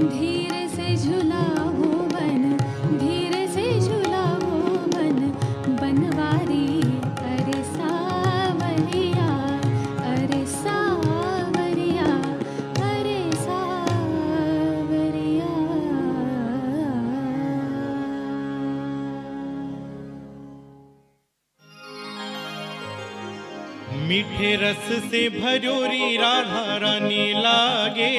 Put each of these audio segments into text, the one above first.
धीरे से झूला वो बन, धीरे से झूला वो बन, बनवारी अरे सावरिया, अरे सावरिया, अरे सावरिया। मीठे रस से भरोरी राधा रानी लागे,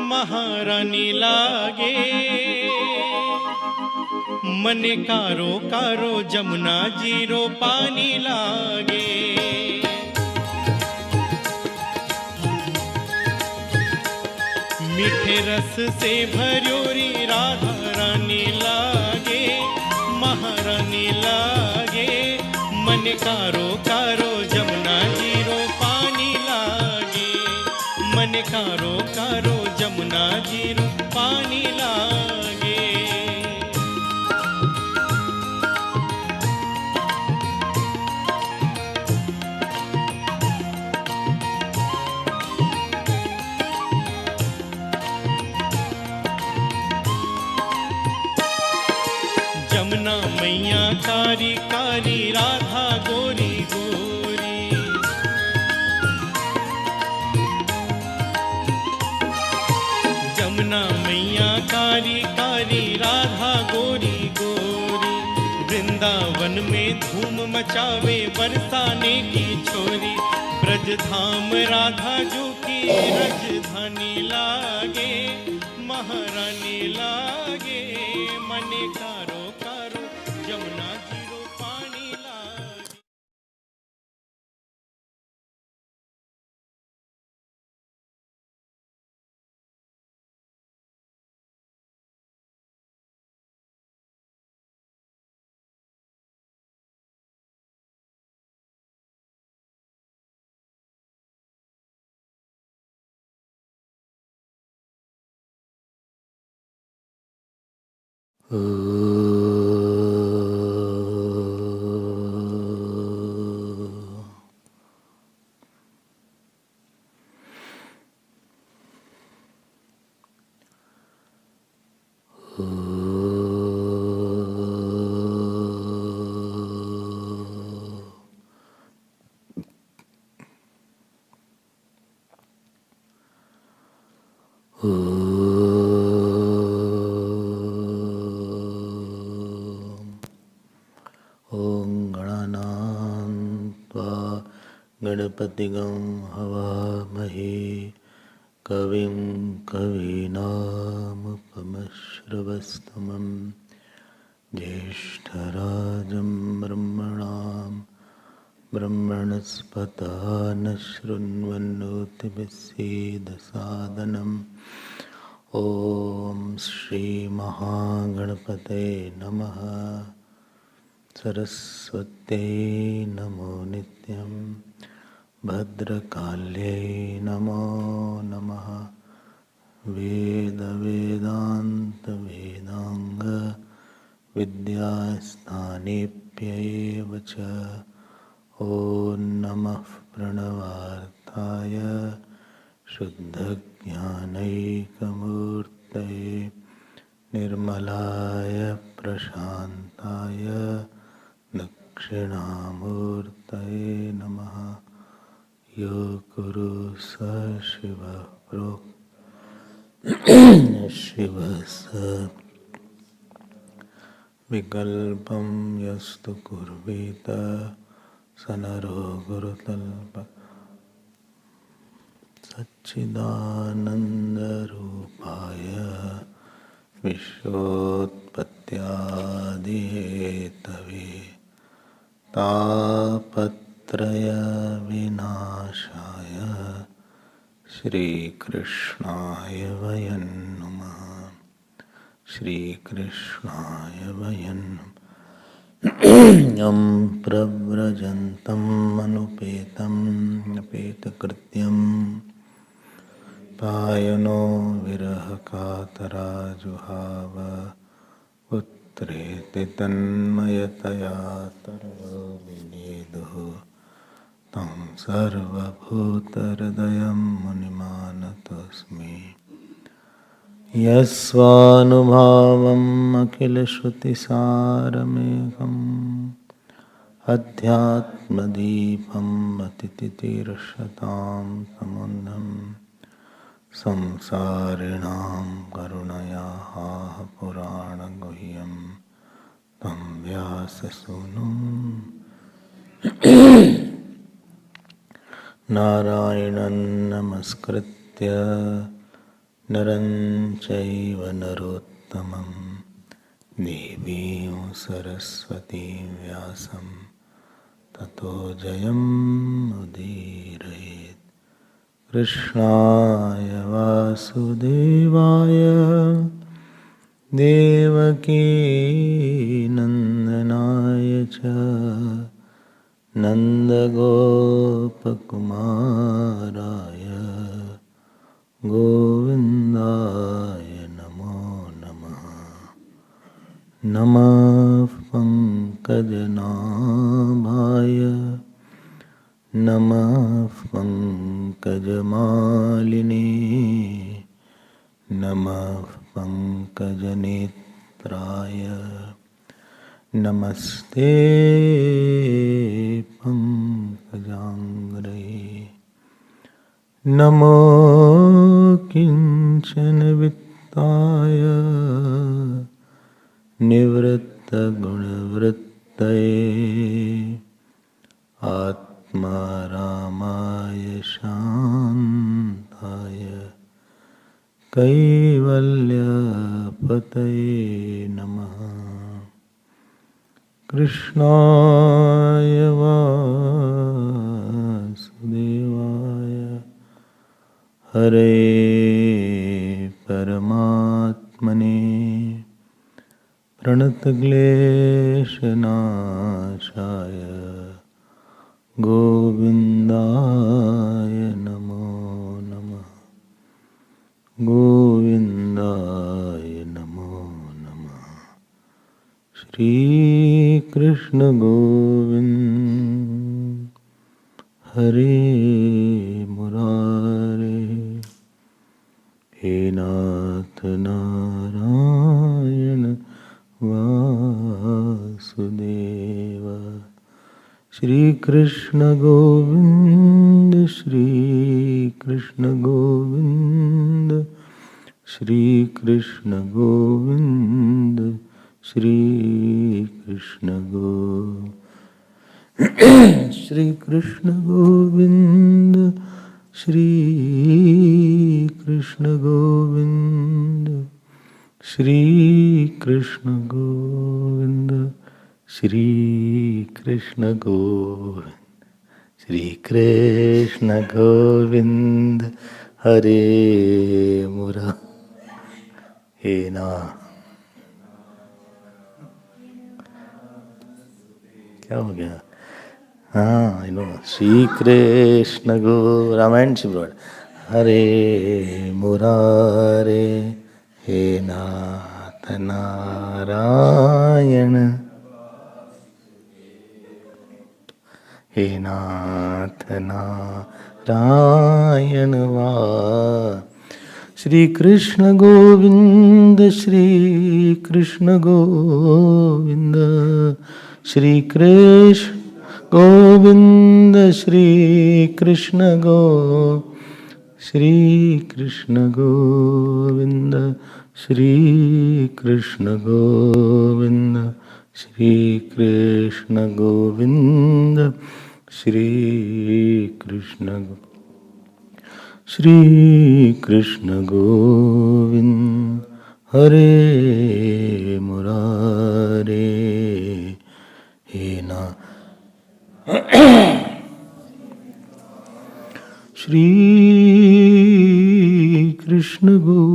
महारानी लागे। मन कारो कारो जमुना जीरो पानी लागे। मीठे रस से भरोरी राधा रानी लागे, महारानी लागे। मन कारो कारो जमुना जीरो पानी लागे। मन कारो कारो जमुना जीरो पानी लागे। जमुना मैया कारी कारी, राधा गोरी गोरी। जमुना मैया कारी कारी, राधा गोरी गोरी। वृंदावन में धूम मचावे बरसाने की छोरी। ब्रज धाम राधा जो की राजधानी लागे, महारानी लागे। मन कारो कारो जमुना जीरो पानी लागे। गणपतिगं हवामहे कविं कवीनामुपमश्रवस्तमं ज्येष्ठराजं ब्रह्मणां ब्रह्मणस्पत न शृण्वन्नोतिभिस्सीदसादनम्। ॐ श्रीमहागणपते नमः। सरस्वत्यै नमो नित्यं। भद्रकाल्यै नमो नमः। वेदान्त विद्यास्थानेभ्यैव च। ॐ नमः प्रणवार्थाय शुद्धज्ञानैकमूर्तये निर्मलाय प्रशान्ताय दक्षिणामूर्तये नमः। यो गुरु स शिवः प्रोक्तः शिवः स विकल्पं यस्तु कुर्वीत स नरो गुरुतल्पः। सच्चिदानन्दरूपाय विश्वोत्पत्त्यादिहेतवे तापत्रयविनाशाय श्रीकृष्णाय वयं नमः। श्रीकृष्णाय वयं नमः। यं प्रव्रजन्तम् अनुपेतम् अपेतकृत्यं पायनो विरहकातराजुहाव पुत्रेति तन्मयतया तरो विनेदुः तं सर्वभूतहृदयं मुनिमानत तस्मै यस्वानुभावम् अखिलश्रुतिसारमेकम् अध्यात्मदीपम् अतिथितीर्षतां समुन्नम् संसारिणां करुणयाः पुराणगुह्यं तं व्याससूनुं नारायणं नमस्कृत्य नरं चैव नरोत्तमं देवीं सरस्वतीं व्यासं ततो जयमुदीरयेत्। कृष्णाय वासुदेवाय देवकी नन्दनाय च नन्दगोपकुमाराय गोविन्दाय नमो नमः। नमः पंकजनाभाय नमः पंकजमालिने नमः पंकजनेत्राय नमस्ते पंकजांग्रे। नमो किंचन वित्ताय निवृत्तगुणवृत्तये आत्मारामाय शान्ताय कैवल्यपतये नमः। कृष्णाय वासुदेवाय हरे परमात्मने प्रणतक्लेशनाशाय गोविन्दाय नमो नमः। गोविन्दाय नमो नमः। श्री कृष्ण गोविंद हरे मुरारे हे नाथ नारायण वासुदेव। श्री कृष्ण गोविंद श्री कृष्ण गोविंद श्री कृष्ण गोविंद श्री कृष्ण गोविंद श्री कृष्ण गोविंद श्री कृष्ण गोविंद श्री कृष्ण गोविंद श्री कृष्ण गोविंद श्री कृष्ण गोविंद हरे मुरा हे ना क्या हो गया? हाँ आई नो। श्री कृष्ण गो रामायण शिवराड हरे मुरारे हे नाथ नारायण हे नाथ नारायण वा। श्री कृष्ण गोविंद श्री कृष्ण गोविंद श्री कृष्ण गोविंद श्री कृष्ण श्री कृष्ण गोविंद श्री कृष्ण गोविंद श्री कृष्ण गोविंद श्री कृष्ण श्री कृष्ण गोविंद हरे मुरारे हे ना Shri Krishna Govind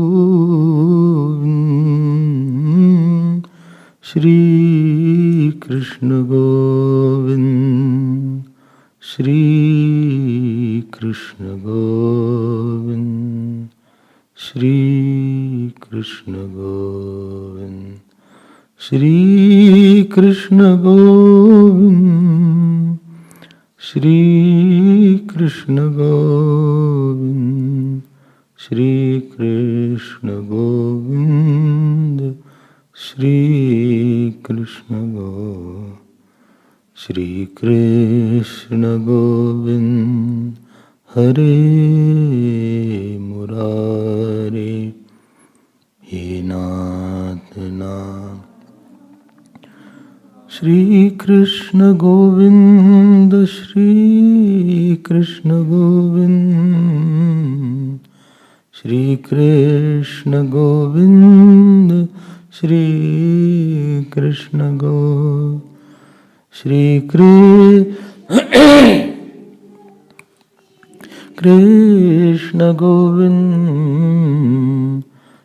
Shri Krishna Govind Shri Krishna Govind Shri Krishna Govind Shri Krishna Govind Shri Krishna Govind Shri Krishna Govind, Shri Krishna Govind, Shri Krishna Govind, Hare Murari, He Nath Nath. Shri Krishna Govind, Shri Krishna Govind, Shri Krishna Govind, Shri Krishna Govind, Shri Krishna Govind,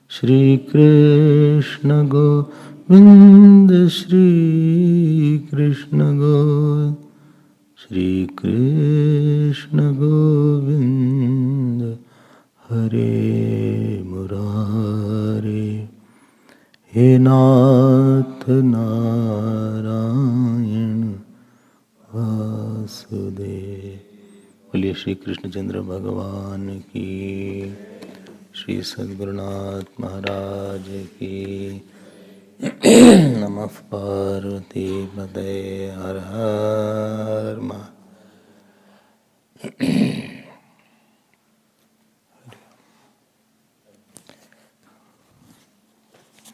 Shri Krishna Govind, Shri Krishna Govind, Shri Krishna Govind, Hare Murari, He Nath Narayan Vasudev. बोलिए श्री कृष्णचंद्र भगवान की, श्री सद्गुरुनाथ महाराज की। नमः पार्वती पते, हर हर Mahadev.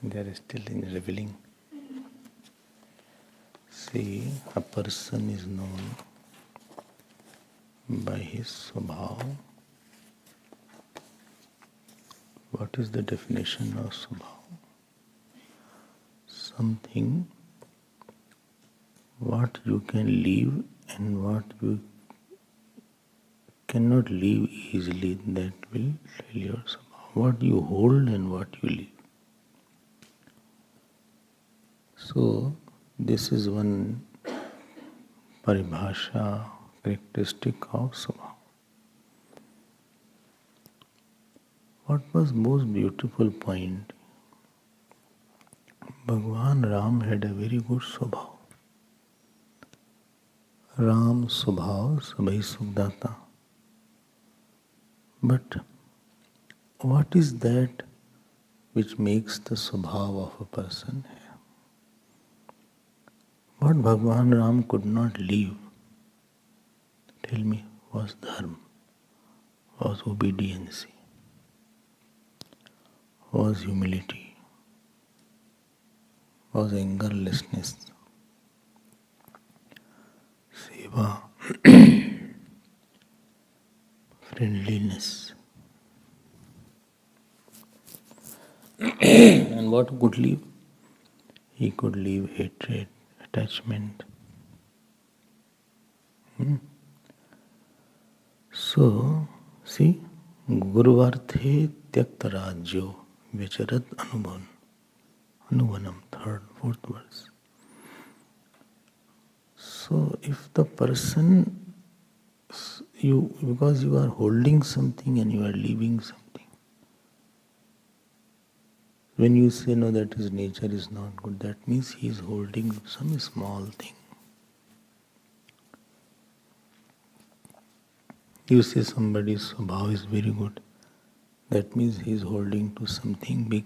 They are still in revealing. See, a person is known by his swabhav. What is the definition of swabhav? Something what you can leave and what you cannot leave easily, that will tell your swabhav. What you hold and what you leave. So, this is one paribhasha, characteristic of swabhav. What was most beautiful point? Bhagavan Ram had a very good swabhav. Ram swabhav sabhi sukhdata. But what is that which makes the swabhav of a person? What Bhagavan Ram could not leave, tell me, was dharma, was obedience, was humility, was angerlessness, seva, friendliness. And what could leave? He could leave hatred, attachment. So, see, Guruvarthe tyakta rajyo vicharat anuvanam, third, fourth verse. So, if the person, because you are holding something and you are leaving something, when you say no, that his nature is not good, that means he is holding some small thing. You say somebody's swabhav is very good, that means he is holding to something big.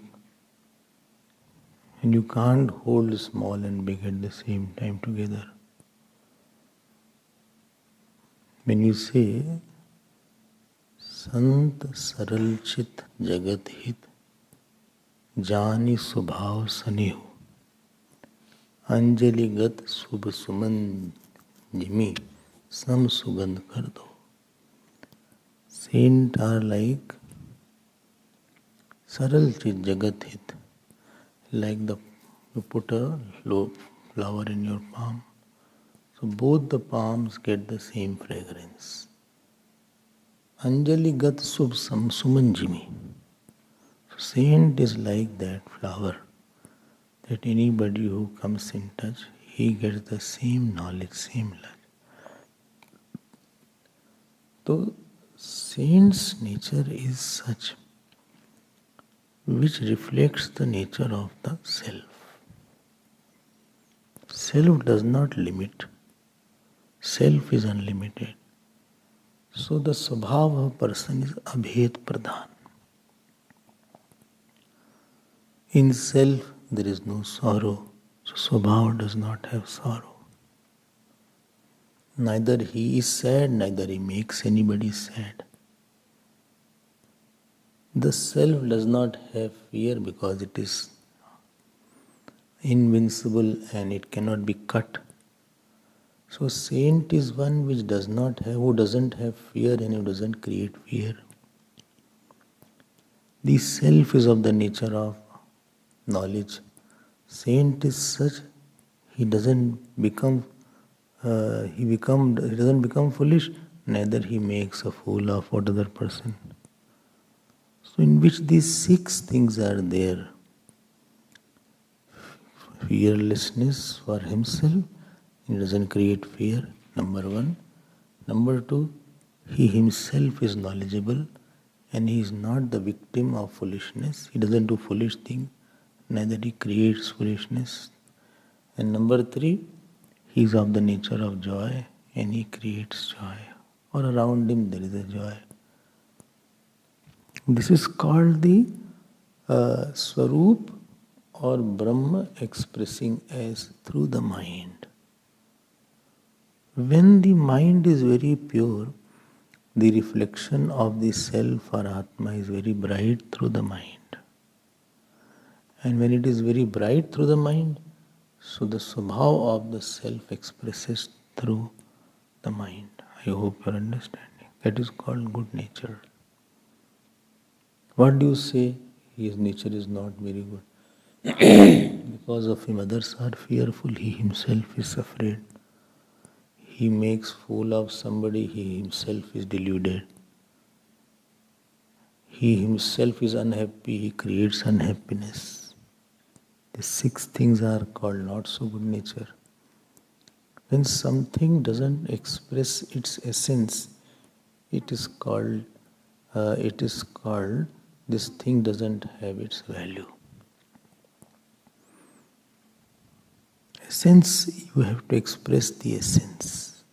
And you can't hold small and big at the same time together. When you say Sant Saral Chit Jagat Hit Jani Subhav Sanehu Anjali Gat Subh Suman Jimi Sam Sugandh Kar Do. Saints are like Saral Chit Jagat Hit, like you put a low flower in your palm, so both the palms get the same fragrance. Anjali Gat Subh Sumanjimi. So saint is like that flower, that anybody who comes in touch, he gets the same knowledge, same light. So saint's nature is such which reflects the nature of the self. Self does not limit. Self is unlimited. So the swabhav of a person is abhed pradhan. In self, there is no sorrow. So Swabhava does not have sorrow. Neither he is sad, neither he makes anybody sad. The self does not have fear because it is invincible and it cannot be cut. So saint is one which does not have, who doesn't have fear and who doesn't create fear. The self is of the nature of knowledge. Saint is such, he doesn't become he doesn't become foolish, neither he makes a fool of what other person. So in which these 6 things are there. Fearlessness for himself, he doesn't create fear, number 1. Number 2, he himself is knowledgeable and he is not the victim of foolishness. He doesn't do foolish things, neither he creates foolishness. And number 3, he is of the nature of joy and he creates joy. Or around him there is a joy. This is called the Swarup or Brahma expressing as through the mind. When the mind is very pure, the reflection of the self or Atma is very bright through the mind. And when it is very bright through the mind, so the Swabhava of the self expresses through the mind. I hope you are understanding. That is called good nature. What do you say? His nature is not very good. Because of him others are fearful, he himself is afraid. He makes fool of somebody, he himself is deluded. He himself is unhappy, he creates unhappiness. The 6 things are called not so good nature. When something doesn't express its essence, it is called this thing doesn't have its value. Essence, you have to express the essence.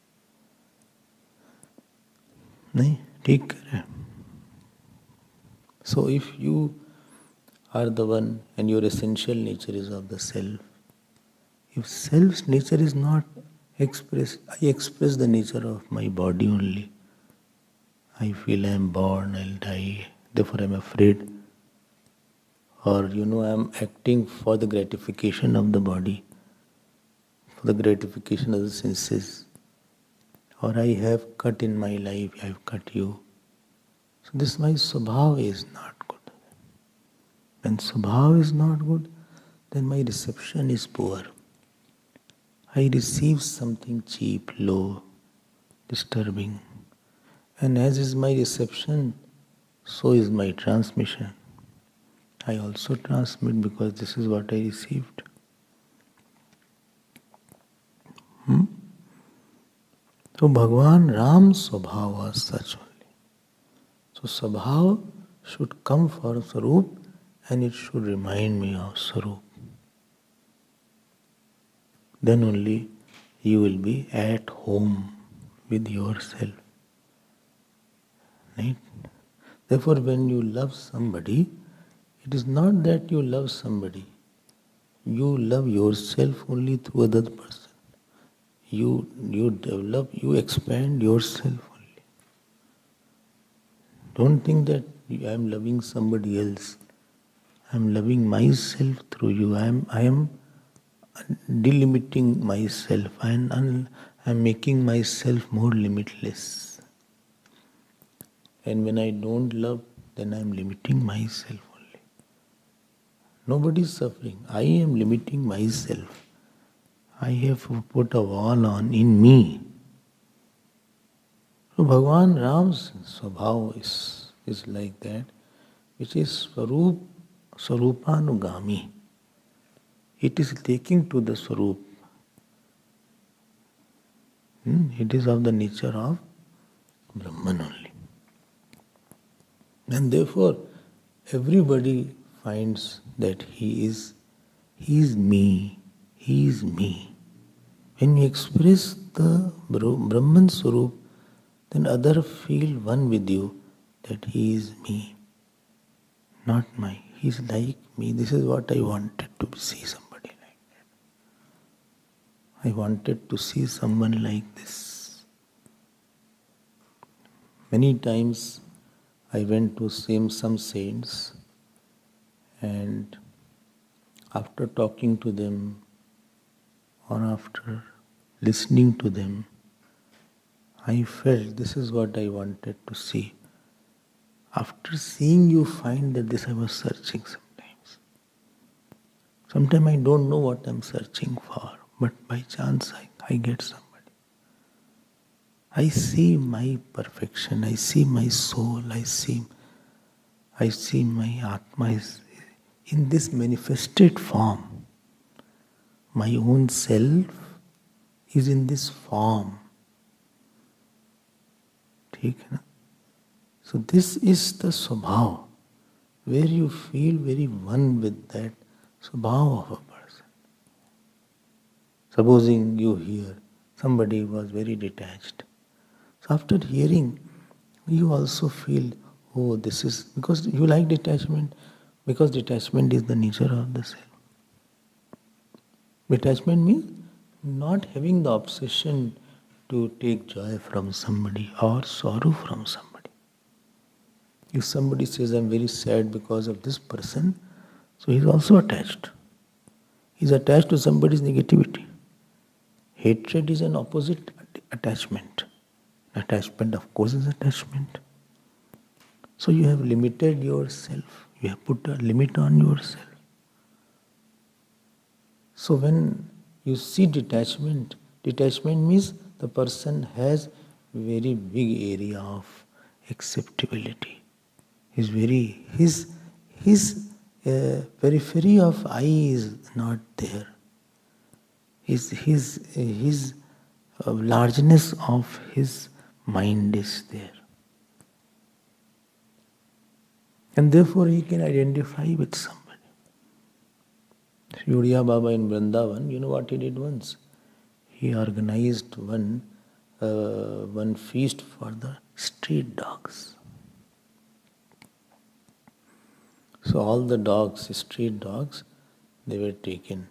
नहीं ठीक है. So if you are the one and your essential nature is of the self, if self's nature is not expressed, I express the nature of my body only. I feel I am born, I'll die, therefore I am afraid. Or I am acting for the gratification of the body, for the gratification of the senses. Or I have cut in my life, I have cut you. So this my Swabhava is not good. When Swabhava is not good, then my reception is poor. I receive something cheap, low, disturbing. And as is my reception, so is my transmission. I also transmit because this is what I received. So Bhagavan Ram's Swabhava was such only. So Swabhava should come for Swarup and it should remind me of Swarup. Then only you will be at home with yourself. Right? Therefore, when you love somebody, it is not that you love somebody. You love yourself only through another person. You develop, you expand yourself only. Don't think that I am loving somebody else. I am loving myself through you. I am delimiting myself. I am making myself more limitless. And when I don't love, then I am limiting myself only. Nobody is suffering. I am limiting myself. I have put a wall on in me. So Bhagavan Ram's Swabhava is like that, which is Swarupanugami. It is taking to the Swarup. It is of the nature of Brahman only. And therefore, everybody finds that he is me. He is me. When you express the Brahman Swarup, then others feel one with you that he is me, not he's like me. This is what I wanted to see somebody like that. I wanted to see someone like this. Many times I went to see some saints, and after talking to them or after listening to them, I felt this is what I wanted to see. After seeing you find that this I was searching sometimes. Sometimes I don't know what I'm searching for, but by chance I get somebody. I see my perfection, I see my soul, I see my Atma is in this manifested form. My own self is in this form. ठीक है ना? So this is the swabhav, where you feel very one with that swabhav of a person. Supposing you hear somebody was very detached. So after hearing, you also feel, oh, this is, because you like detachment, because detachment is the nature of the self. Detachment means not having the obsession to take joy from somebody or sorrow from somebody. If somebody says, I'm very sad because of this person, so he's also attached. He's attached to somebody's negativity. Hatred is an opposite attachment. Attachment, of course, is attachment. So you have limited yourself. You have put a limit on yourself. So when you see detachment, detachment means the person has very big area of acceptability. His periphery of eye is not there. His largeness of his mind is there. And therefore he can identify with somebody. Sri Baba in Vrindavan, you know what he did once? He organized one feast for the street dogs. So all the dogs, street dogs, they were taken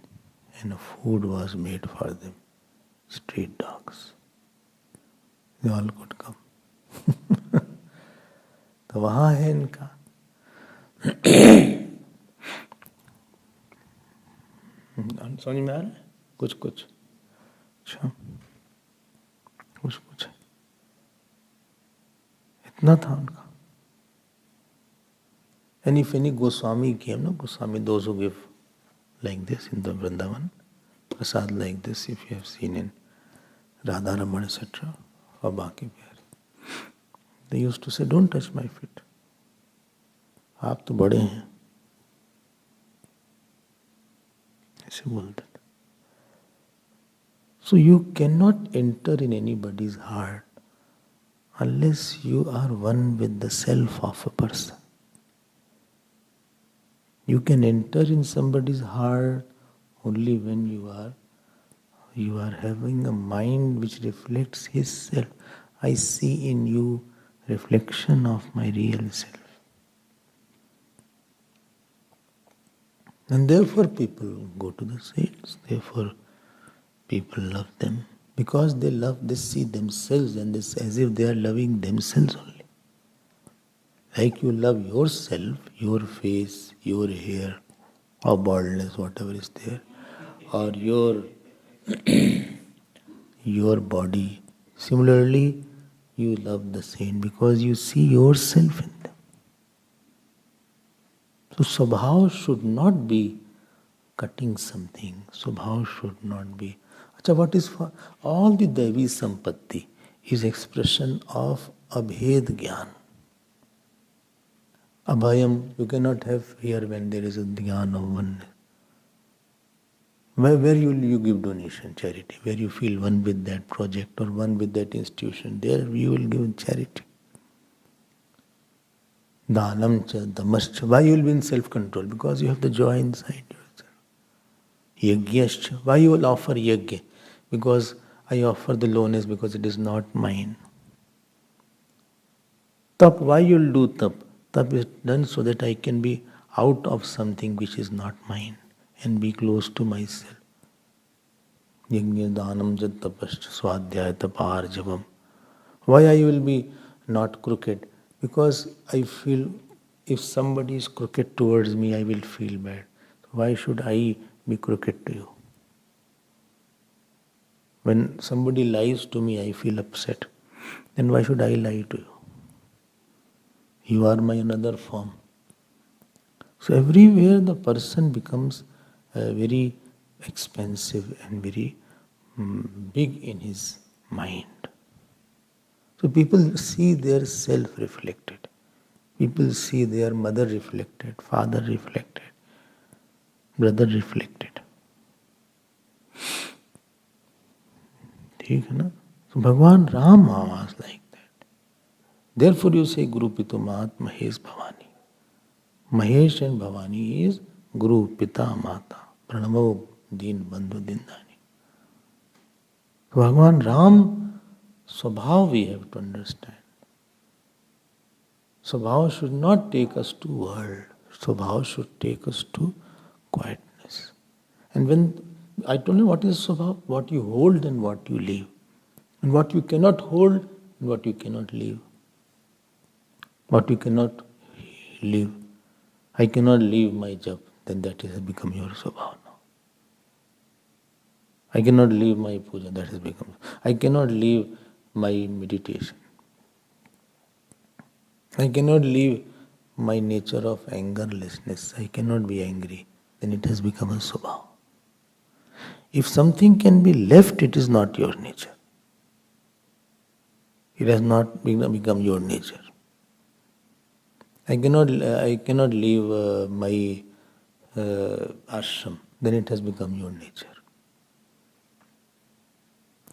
and food was made for them. Street dogs. They all could come. तो वहाँ है इनका. समझ में आ रहा है? कुछ कुछ. अच्छा. कुछ कुछ. इतना था उनका. And if any Goswami came, no Goswami, those who give like this in the Vrindavan, prasad like this, if you have seen in Radha Raman, etc., or Baki Bihari, they used to say, don't touch my feet. आप तो बड़े हैं. ऐसे बोलते थे. So you cannot enter in anybody's heart unless you are one with the self of a person. You can enter in somebody's heart only when you are having a mind which reflects his self. I see in you reflection of my real self. And therefore people go to the saints. Therefore people love them. Because they see themselves and this as if they are loving themselves only. Like you love yourself, your face, your hair, or baldness, whatever is there, or your body. Similarly, you love the saint because you see yourself in them. So Swabhav should not be cutting something. Swabhav should not be. Achha, what is for all the Devi Sampatti is expression of Abhed Gyan. Abhayam, you cannot have here when there is a dhyan of oneness. Where you give donation, charity, where you feel one with that project or one with that institution, there you will give charity. Dhanam cha, damascha, why you will be in self-control? Because you have the joy inside yourself. Yagyascha, why you will offer yagya? Because I offer the lowness because it is not mine. Tap, why you will do tap? Tap is done so that I can be out of something which is not mine and be close to myself. Yajna danam jat tapascha swadhyaya taparjavam. Why I will be not crooked? Because I feel if somebody is crooked towards me, I will feel bad. Why should I be crooked to you? When somebody lies to me, I feel upset. Then why should I lie to you? You are my another form. So everywhere the person becomes very expensive and very big in his mind. So people see their self reflected. People see their mother reflected, father reflected, brother reflected. ठीक है ना? So Bhagwan Rama was like that. Therefore you say Guru Pitu Mat Mahesh Bhavani. Mahesh and Bhavani is Guru, Pita, Mata. Pranamo Deen Bandhu Dindani. Bhagwan Ram Swabhav we have to understand. Swabhav should not take us to world. Swabhav should take us to quietness. And when I told you what is Swabhav, what you hold and what you leave. And what you cannot hold and what you cannot leave. What you cannot leave. I cannot leave my job, then that has become your Swabhav now. I cannot leave my puja, that has become. I cannot leave my meditation. I cannot leave my nature of angerlessness. I cannot be angry. Then it has become a Swabhav. If something can be left, it is not your nature. It has not become your nature. I cannot leave my ashram. Then it has become your nature.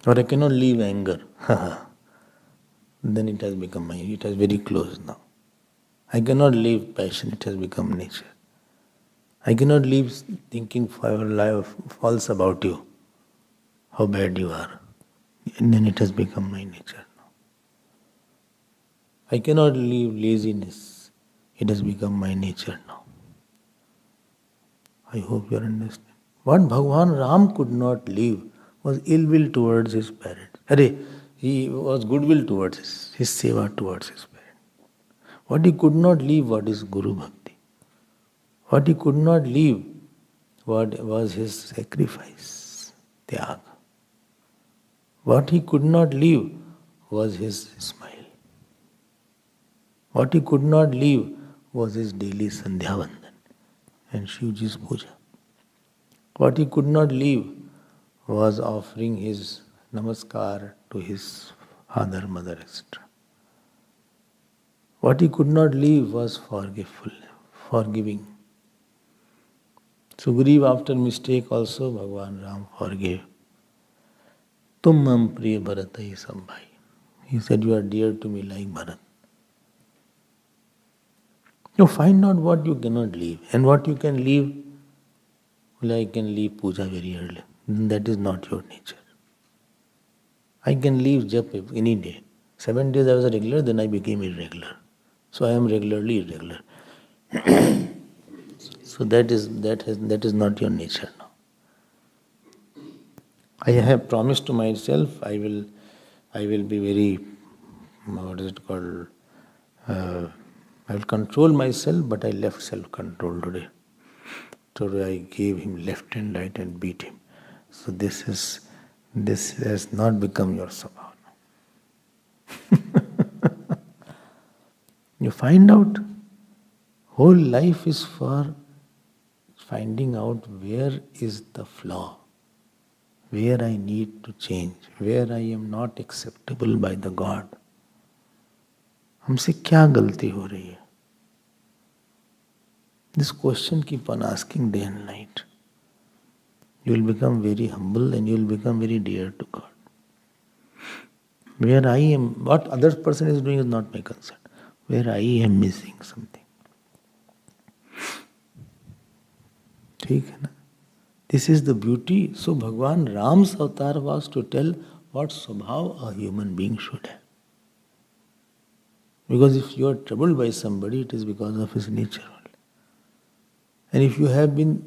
Or I cannot leave anger. Then it has become mine. It is very close now. I cannot leave passion. It has become nature. I cannot leave thinking false about you, how bad you are. And then it has become my nature now. I cannot leave laziness. It has become my nature now. I hope you understand. What Bhagwan Ram could not leave was ill will towards his parents. He was goodwill towards his seva towards his parents. What he could not leave, what is Guru Bhakti? What he could not leave, what was his sacrifice, tyag. What he could not leave was his smile. What he could not leave was his daily Sandhya Vandan and Shivji's puja. What he could not leave was offering his namaskar to his father, mother, etc. What he could not leave was forgiving. Sugriv, after mistake also, Bhagwan Ram forgave. Tum mam priya Bharatai sambhai. He said, you are dear to me like Bharat. You find out what you cannot leave. And what you can leave, well, I can leave puja very early. That is not your nature. I can leave jap any day. 7 days I was a regular, then I became irregular. So I am regularly irregular. So that is not your nature now. I have promised to myself I will be very, what is it called? I will control myself, but I left self-control today. Today I gave him left and right and beat him. So this has not become your Swabhav. You find out, whole life is for finding out where is the flaw, where I need to change, where I am not acceptable by the God. हमसे क्या गलती हो रही है? This question keep on asking day and night. You will become very humble and you will become very dear to God. Where I am, what other person is doing is not my concern. Where I am missing something. ठीक है ना? This is the beauty. So Bhagwan Ram's avatar was to tell what Swabhav a human being should have. Because if you are troubled by somebody, it is because of his nature only. And if you have been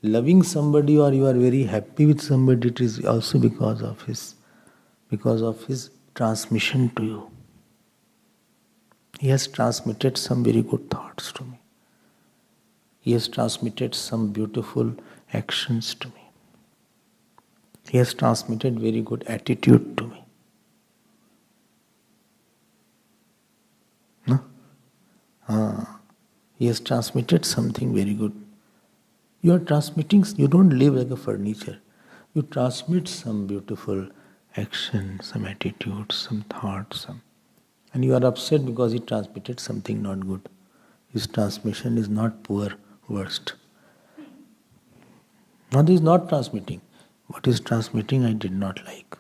loving somebody or you are very happy with somebody, it is also because of his transmission to you. He has transmitted some very good thoughts to me. He has transmitted some beautiful actions to me. He has transmitted very good attitude to me. No? He has transmitted something very good. You are transmitting, you don't live like a furniture. You transmit some beautiful action, some attitude, some thoughts, and you are upset because he transmitted something not good. His transmission is not poor, worst. Now he is not transmitting. What is transmitting I did not like.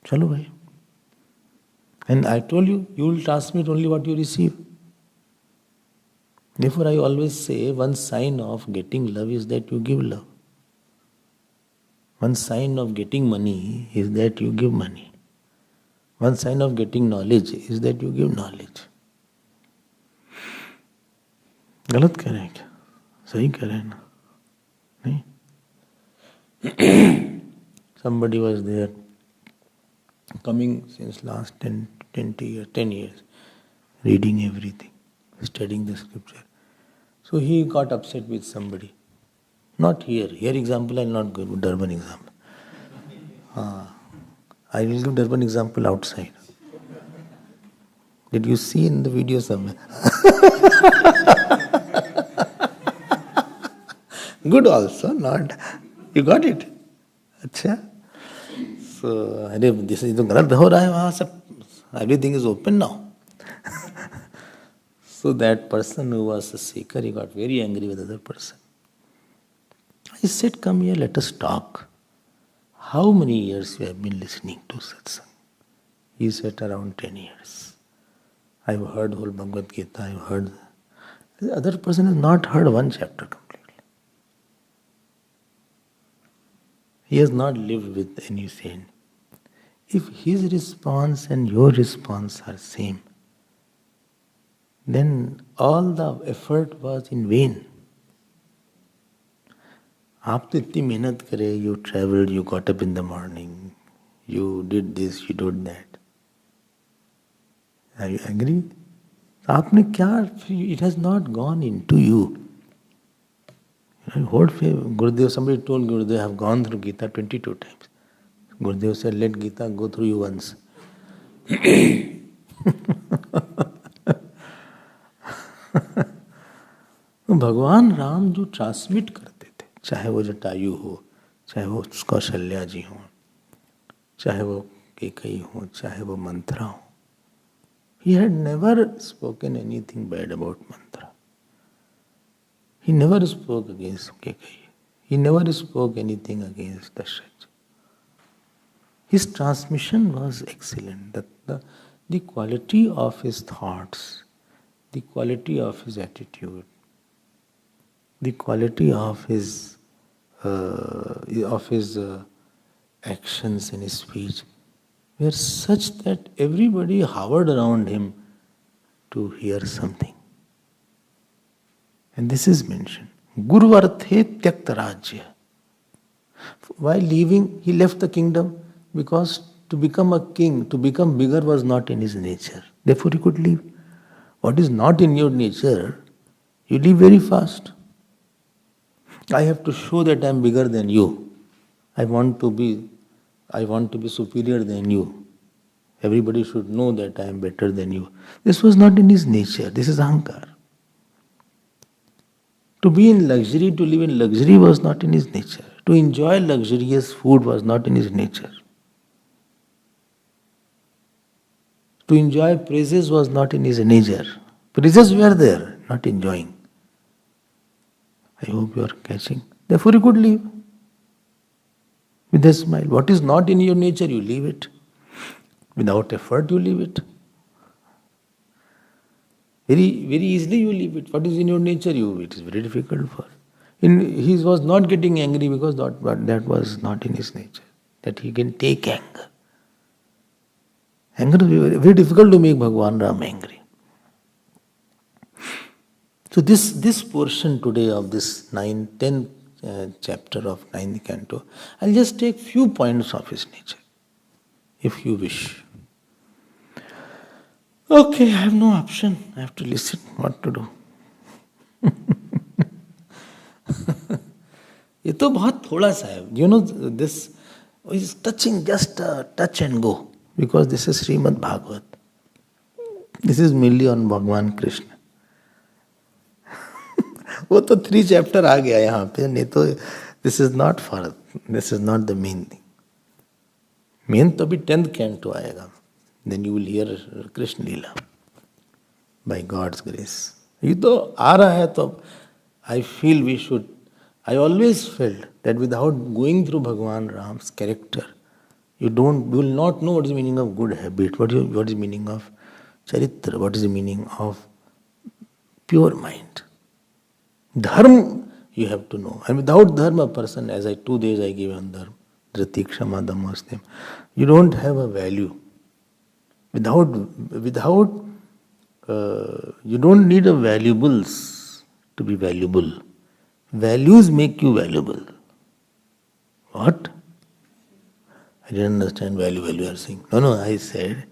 Chalo bhai. And I told you, you will transmit only what you receive. Therefore I always say one sign of getting love is that you give love. One sign of getting money is that you give money. One sign of getting knowledge is that you give knowledge. गलत कह रहे हैं क्या? सही कह रहे हैं ना? नहीं? Somebody was there coming since last 10 years, reading everything, studying the scripture. So he got upset with somebody. Not here. Here example I will not give, Durban example. I will give Durban example outside. Did you see in the video somewhere? Good also, not. You got it? Achha. So, this is galat ho raha hai wahan sab. Everything is open now. So that person who was a seeker, he got very angry with the other person. I said, come here, let us talk. How many years you have been listening to satsang? He said, around 10 years. I have heard whole Bhagavad Gita, I have heard. The other person has not heard one chapter completely. He has not lived with any saint. If his response and your response are same, then all the effort was in vain. आप तो इतनी मेहनत करे, you traveled, you got up in the morning, you did this, you did that. Are you agree? आपने क्या? It has not gone into you. Gurudev, somebody told Gurudev, I have gone through Gita 22 times. Gurudev said, let Gita go through you once. भगवान राम जो transmit करते थे, चाहे वो जटायु हो, चाहे वो कौशल्या जी हो, चाहे वो केकई हो, चाहे वो मंथरा हो, he had never spoken anything bad about mantra. He never spoke against Kekai. He never spoke anything against Dashraj. His transmission was excellent. The quality of his thoughts, the quality of his attitude, the quality of his actions and his speech were such that everybody hovered around him to hear something. And this is mentioned. Guruvarthe tyakta rajya. While leaving, he left the kingdom because to become a king, to become bigger was not in his nature. Therefore he could leave. What is not in your nature, you leave very fast. I have to show that I am bigger than you. I want to be superior than you. Everybody should know that I am better than you. This was not in his nature. This is ahankar. To be in luxury, to live in luxury was not in his nature. To enjoy luxurious food was not in his nature. To enjoy praises was not in his nature. Praises were there, not enjoying. I hope you are catching. Therefore you could leave with a smile. What is not in your nature, you leave it. Without effort, you leave it. Very, very easily you leave it. What is in your nature, it is very difficult for. He was not getting angry because that was not in his nature. That he can take anger. Anger is very, very difficult to make Bhagavan Ram angry. So this portion today of this 10th chapter of 9th canto, I'll just take few points of his nature, if you wish. Okay, I have no option. I have to listen. What to do? ये तो बहुत थोड़ा सा है. You know, this is touching, just touch and go, because this is Shrimad Bhagavat. This is mainly on Bhagwan Krishna. वो तो 3 chapter आ गया यहाँ पे, नहीं तो this is not the main thing. Main तो अभी 10th canto आएगा. Then you will hear Krishna Leela by God's grace. ये तो आ रहा है तो I feel we should. I always felt that without going through Bhagwan Ram's character, you will not know what is the meaning of good habit, what is the meaning of charitra, what is the meaning of pure mind. Dharma you have to know. And without dharma, a person, as 2 days I gave on dharma, drati kshama damastem, you don't have a value. Without you don't need a valuables to be valuable. Values make you valuable. What? I didn't understand value you are saying. No, I said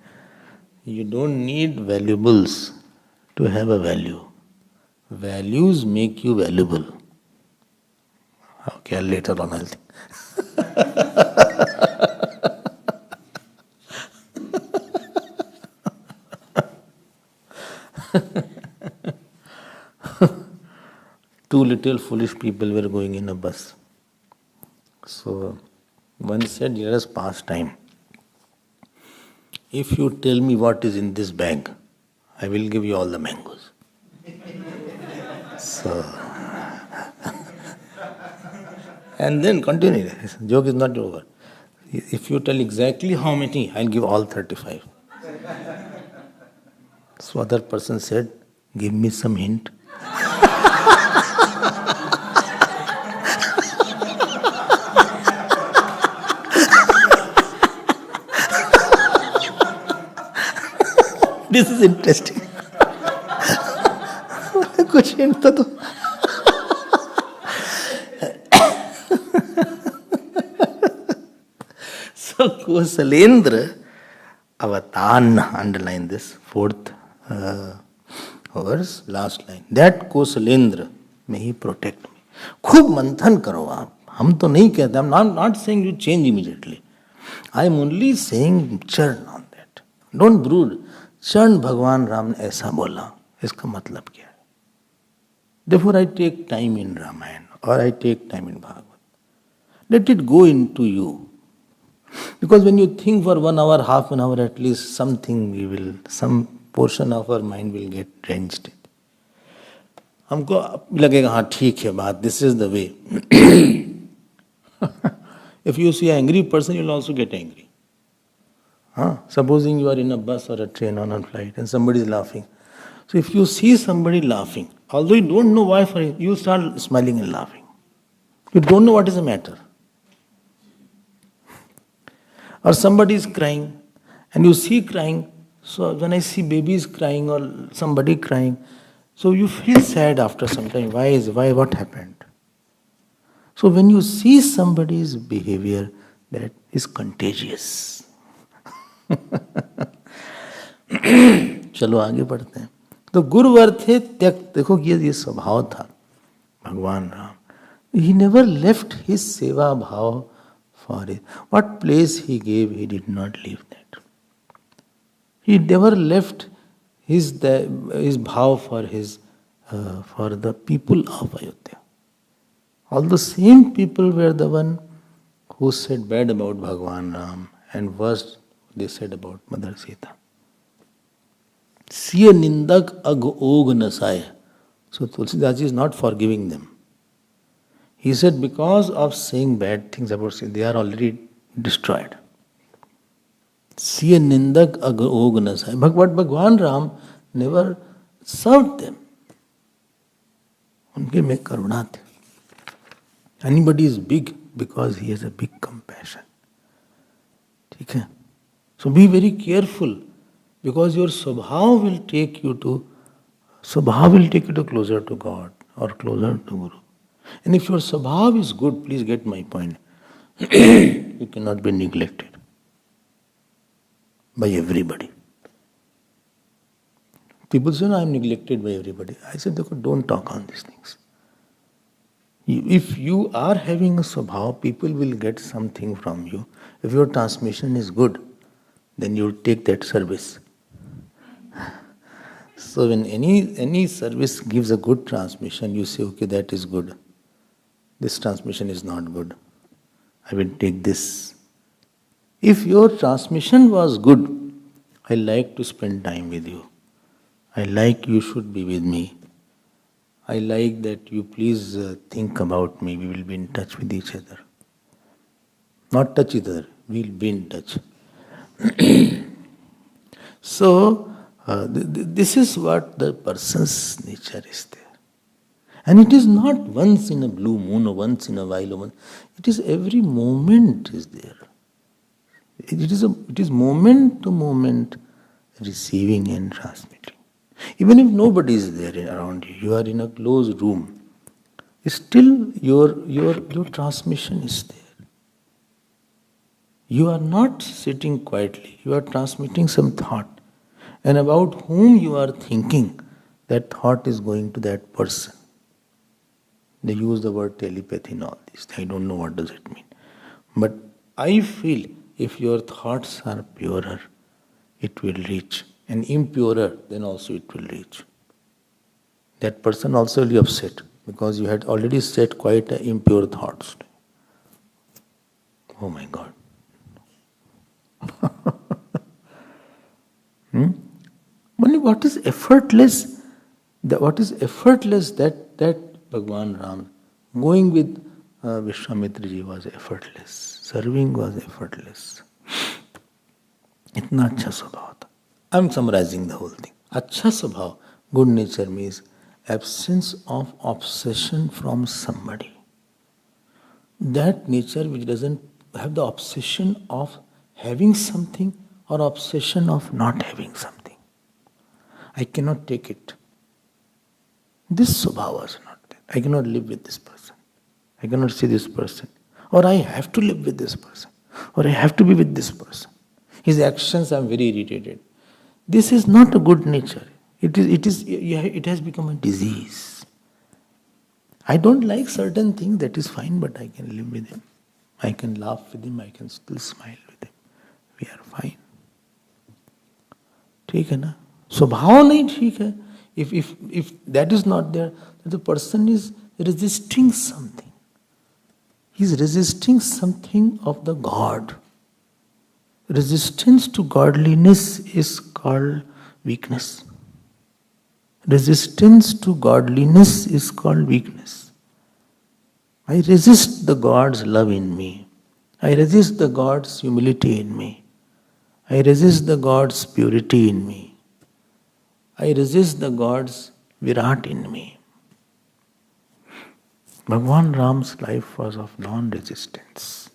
you don't need valuables to have a value. Values make you valuable. Okay, later on I'll think. Two little foolish people were going in a bus. So one said, let us pass time. If you tell me what is in this bag, I will give you all the mangoes. So, and then continue. Joke is not over. If you tell exactly how many, I'll give all 35. So other person said, give me some hint. This is interesting. कुछ hint तो So Kosalendra Avatan, underline this, 4th verse, last line. That Kosalendra, may he protect me. खूब मंथन करो आप. हम तो नहीं कहते, I'm not saying you change immediately. I am only saying churn on that. Don't brood. चरण भगवान राम ने ऐसा बोला, इसका मतलब क्या है? Therefore I take time in Ramayana or I take time in Bhagavad. Let it go into you. Because when you think for 1 hour, half an hour at least, some portion of our mind will get drenched. हमको लगेगा हाँ ठीक है बात, this is the way. If you see an angry person, you will also get angry. Supposing you are in a bus or a train or a flight and somebody is laughing. So if you see somebody laughing, although you don't know why, you start smiling and laughing. You don't know what is the matter. Or somebody is crying and you see crying. So when I see babies crying or somebody crying, so you feel sad after some time. Why, what happened? So when you see somebody's behavior, that is contagious. चलो आगे बढ़ते हैं. तो गुरुवर थे त्यक्त. देखो ये स्वभाव था भगवान Ram. He never left his seva bhav for it. What place he gave, he did not leave that. He never left his bhav for the people of Ayodhya. All the same people were the one who said bad about Bhagwan Ram and worst they said about Mother Sita. Siya nindak ag og nasaya. So Tulsidas is not forgiving them. He said because of saying bad things about Sita, they are already destroyed. Siya nindak ag og nasaya. But Bhagwan Ram never served them. उनके में करुणा थी. Anybody is big because he has a big compassion. ठीक है? So be very careful because your स्वभाव will take you to Swabhav will take you to closer to God or closer to Guru. And if your Swabhav is good, please get my point. You cannot be neglected by everybody. People say, no, I am neglected by everybody. I said, don't talk on these things. If you are having a Swabhav, people will get something from you. If your transmission is good, then you take that service. So when any service gives a good transmission, you say, okay, that is good. This transmission is not good. I will take this. If your transmission was good, I like to spend time with you. I like you should be with me. I like that you please think about me. We will be in touch with each other. Not touch each other, we will be in touch. So, this is what the person's nature is there. And it is not once in a blue moon or once in a while. It is every moment is there. It is moment to moment receiving and transmitting. Even if nobody is there around you, you are in a closed room, still your transmission is there. You are not sitting quietly, you are transmitting some thought. And about whom you are thinking, that thought is going to that person. They use the word telepathy in all this. I don't know what does it mean. But I feel if your thoughts are purer, it will reach. And impurer, then also it will reach. That person also will be upset because you had already said quite impure thoughts. Oh my God. Only what is effortless? What is effortless that Bhagavan Ram going with Vishwamitra ji was effortless. Serving was effortless. Itna अच्छा स्वभाव था. I am summarizing the whole thing. अच्छा स्वभाव, good nature means absence of obsession from somebody. That nature which doesn't have the obsession of having something or obsession of not having something. I cannot take it. This Subhava was not there. I cannot live with this person. I cannot see this person. Or I have to live with this person. Or I have to be with this person. His actions, I am very irritated. This is not a good nature. It has become a disease. I don't like certain things, that is fine, but I can live with him. I can laugh with him, I can still smile with him. We are fine. ठीक है ना? स्वभाव नहीं ठीक है. If that is not there, the person is resisting something. He is resisting something of the God. Resistance to godliness is called weakness. Resistance to godliness is called weakness. I resist the God's love in me. I resist the God's humility in me. I resist the God's purity in me. I resist the God's Virat in me. Bhagavan Ram's life was of non-resistance.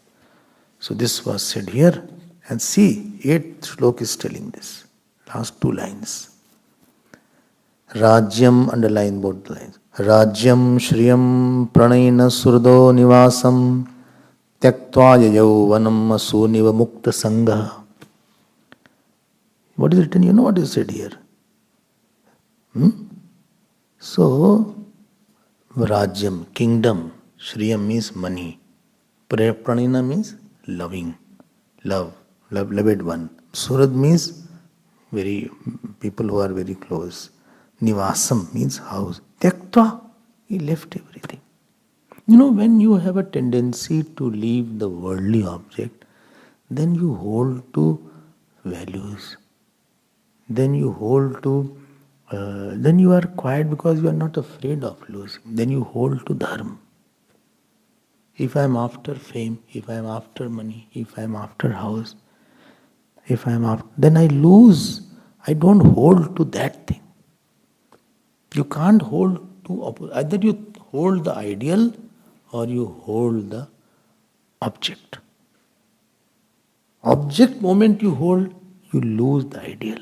So this was said here. And see, 8th shlok is telling this. Last 2 lines. Rajyam, underline both lines. Rajyam Shriyam Pranayana Surdo Nivasam Tyaktva Yayau Vanam Asuniva Mukta Sangha. What is written? You know what is said here? So, Rajyam, kingdom. Shriyam means money. Pranayana means loving. Loved one. Surad means people who are very close. Nivasam means house. Tyaktva, he left everything. You know, when you have a tendency to leave the worldly object, then you hold to values. Then you hold to, then you are quiet because you are not afraid of losing. Then you hold to dharma. If I am after fame, if I am after money, if I am after house, if I am after, then I lose. I don't hold to that thing. You can't hold to, either you hold the ideal or you hold the object. Object moment you hold, you lose the ideal.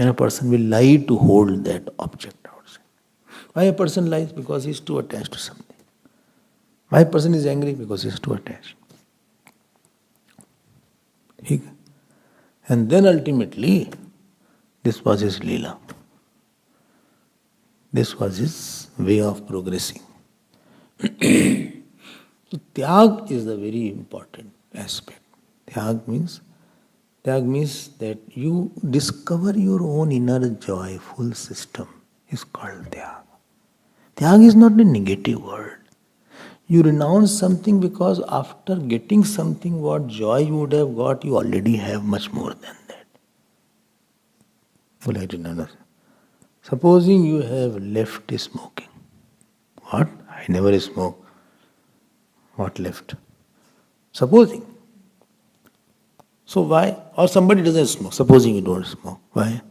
And a person will lie to hold that object outside. Why a person lies? Because he is too attached to something. Why a person is angry? Because he is too attached. And then ultimately, this was his Leela. This was his way of progressing. So Tyag is the very important aspect. Tyag means that you discover your own inner joyful system. Is called Tyag. Tyag is not a negative word. You renounce something because after getting something, what joy you would have got, you already have much more than that. Well, I didn't understand. Supposing you have left smoking. What? I never smoke. What left? Supposing. So why? Or somebody doesn't smoke. Supposing you don't smoke. Why?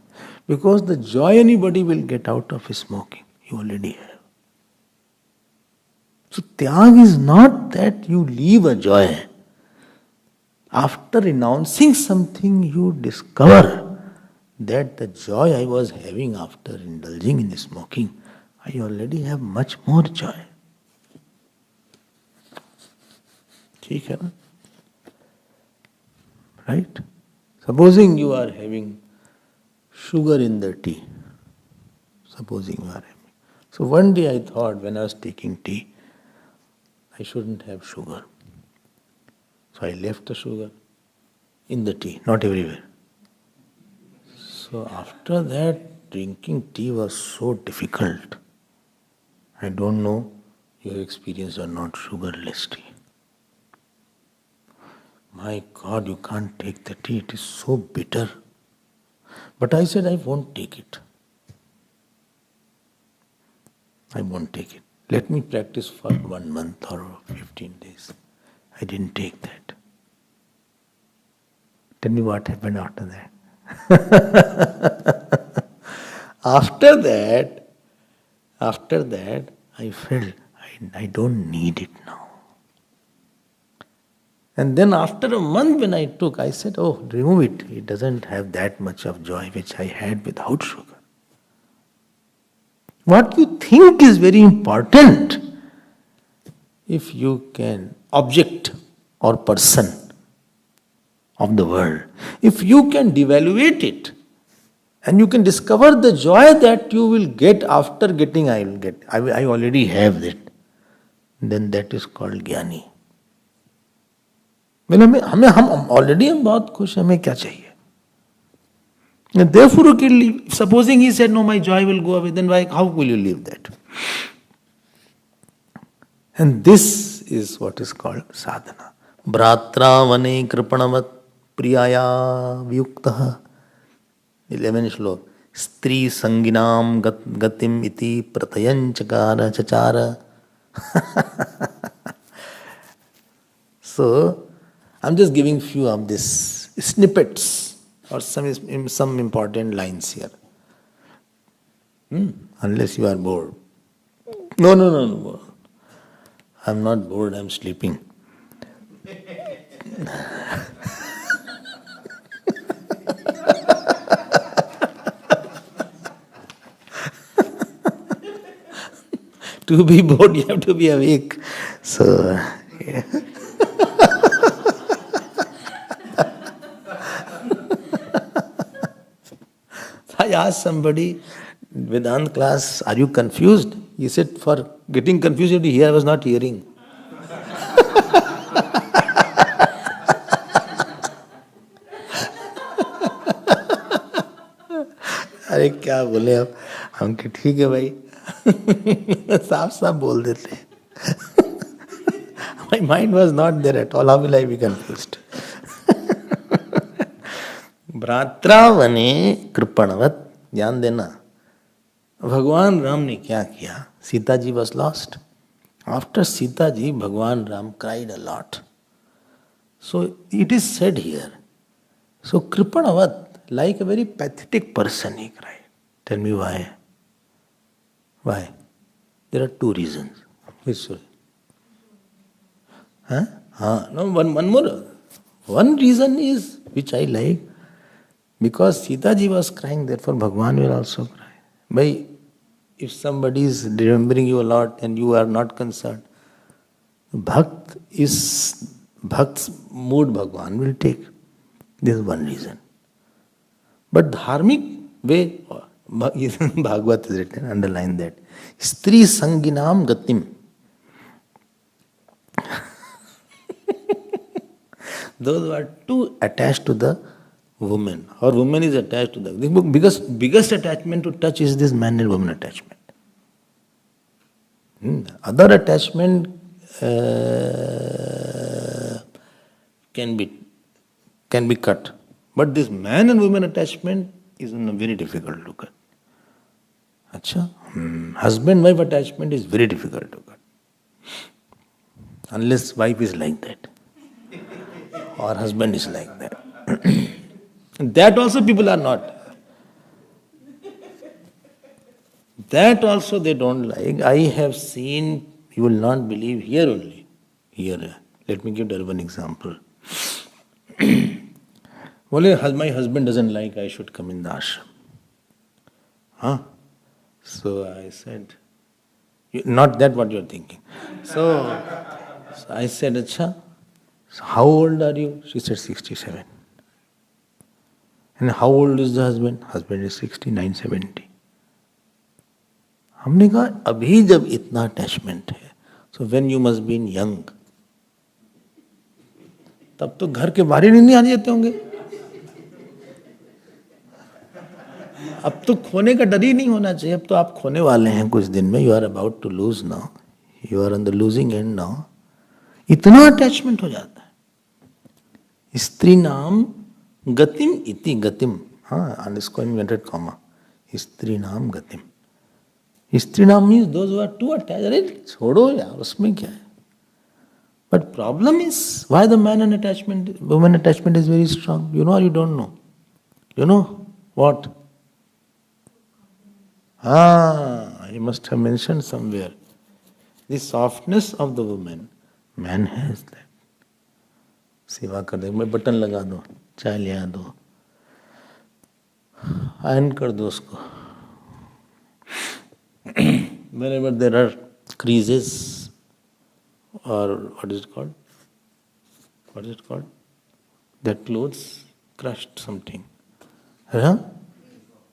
Because the joy anybody will get out of smoking, you already have. So Tyag is not that you leave a joy. After renouncing something, you discover that the joy I was having after indulging in smoking, I already have much more joy. ठीक है ना? Right? Supposing you are having sugar in the tea. Supposing you are having. So one day I thought when I was taking tea, I shouldn't have sugar. So I left the sugar in the tea, not everywhere. So after that, drinking tea was so difficult. I don't know you have experienced or not sugarless tea. My God, you can't take the tea, it is so bitter. But I said, I won't take it. I won't take it. Let me practice for 1 month or 15 days. I didn't take that. Tell me what happened after that. After that, I felt I don't need it now. And then after a month when I took, I said, oh, remove it. It doesn't have that much of joy which I had without sugar. What you think is very important. If you can, object or person of the world, if you can devaluate it, and you can discover the joy that you will get after getting, I already have that, then that is called ज्ञानी. हम already हम बहुत खुश हैं, हमें क्या चाहिए? And therefore you can leave. Supposing he said, no, my joy will go away, then why, how will you leave that? And this is what is called sadhana. Bratra vane kripanavat priyaya vyuktaha. 11th shlok. Stri sanginam gatim iti pratayan chachara. So, I'm just giving few of these snippets or some important lines here. Unless you are bored. No. I'm not bored, I'm sleeping. To be bored, you have to be awake. So, yeah. I asked somebody, Vedanta class, are you confused? He said, for getting confused, you have to hear. I was not hearing. अरे क्या बोले अब हम कि ठीक है भाई साफ साफ बोल देते My mind was not there at all. How will I be confused? भ्रात्रावने कृपणवत. ध्यान देना, भगवान राम ने क्या किया? Sita ji was lost. After Sita ji, Bhagwan Ram cried a lot. So it is said here. So Kripanavat, like a very pathetic person, he cried. Tell me why? Why? There are two reasons. Which one? No, one more. One reason is, which I like, Because Sita ji was crying, therefore Bhagwan will also cry. By if somebody is remembering you a lot and you are not concerned, Bhakt's mood Bhagwan will take. This is one reason. But dharmic way, Bhagavad is written, underline that. Stri sanginam gatim. Those who are too attached to the woman, or woman is attached to the biggest attachment to touch is this man and woman attachment. Other attachment can be cut, but this man and woman attachment is very difficult to cut. Husband-wife attachment is very difficult to cut, unless wife is like that, or husband is like that. That also people are not. That also they don't like. I have seen, you will not believe, here only. Here, let me give you one example. Well, my husband doesn't like I should come in the ashram. So I said, not that what you're thinking. So I said, Acha, so how old are you? She said 67. And how old is the husband? Husband is 69, 70. हमने कहा अभी जब इतना attachment है, so when you must be young, तब तो घर के बाहर ही नहीं आ जाते होंगे. अब तो खोने का डर ही नहीं होना चाहिए. अब तो आप खोने वाले हैं कुछ दिन में. You are about to lose now. You are on the losing end now. इतना अटैचमेंट हो जाता है. स्त्री नाम गतिम इति गतिम. and इसको इन्वर्टेड कॉमा. स्त्री नाम गतिम. स्त्री नाम means those who are too attached. अरे छोड़ो यार, उसमें क्या है. But problem is why the woman attachment is very strong. You know or you don't know? You know what? You must have mentioned somewhere. The softness of the woman, man has that. सेवा कर दे, मैं button लगा दो, चाय ले आ दो, iron कर दो उसको. Whenever there are creases, or what is it called? What is it called? That clothes crushed something.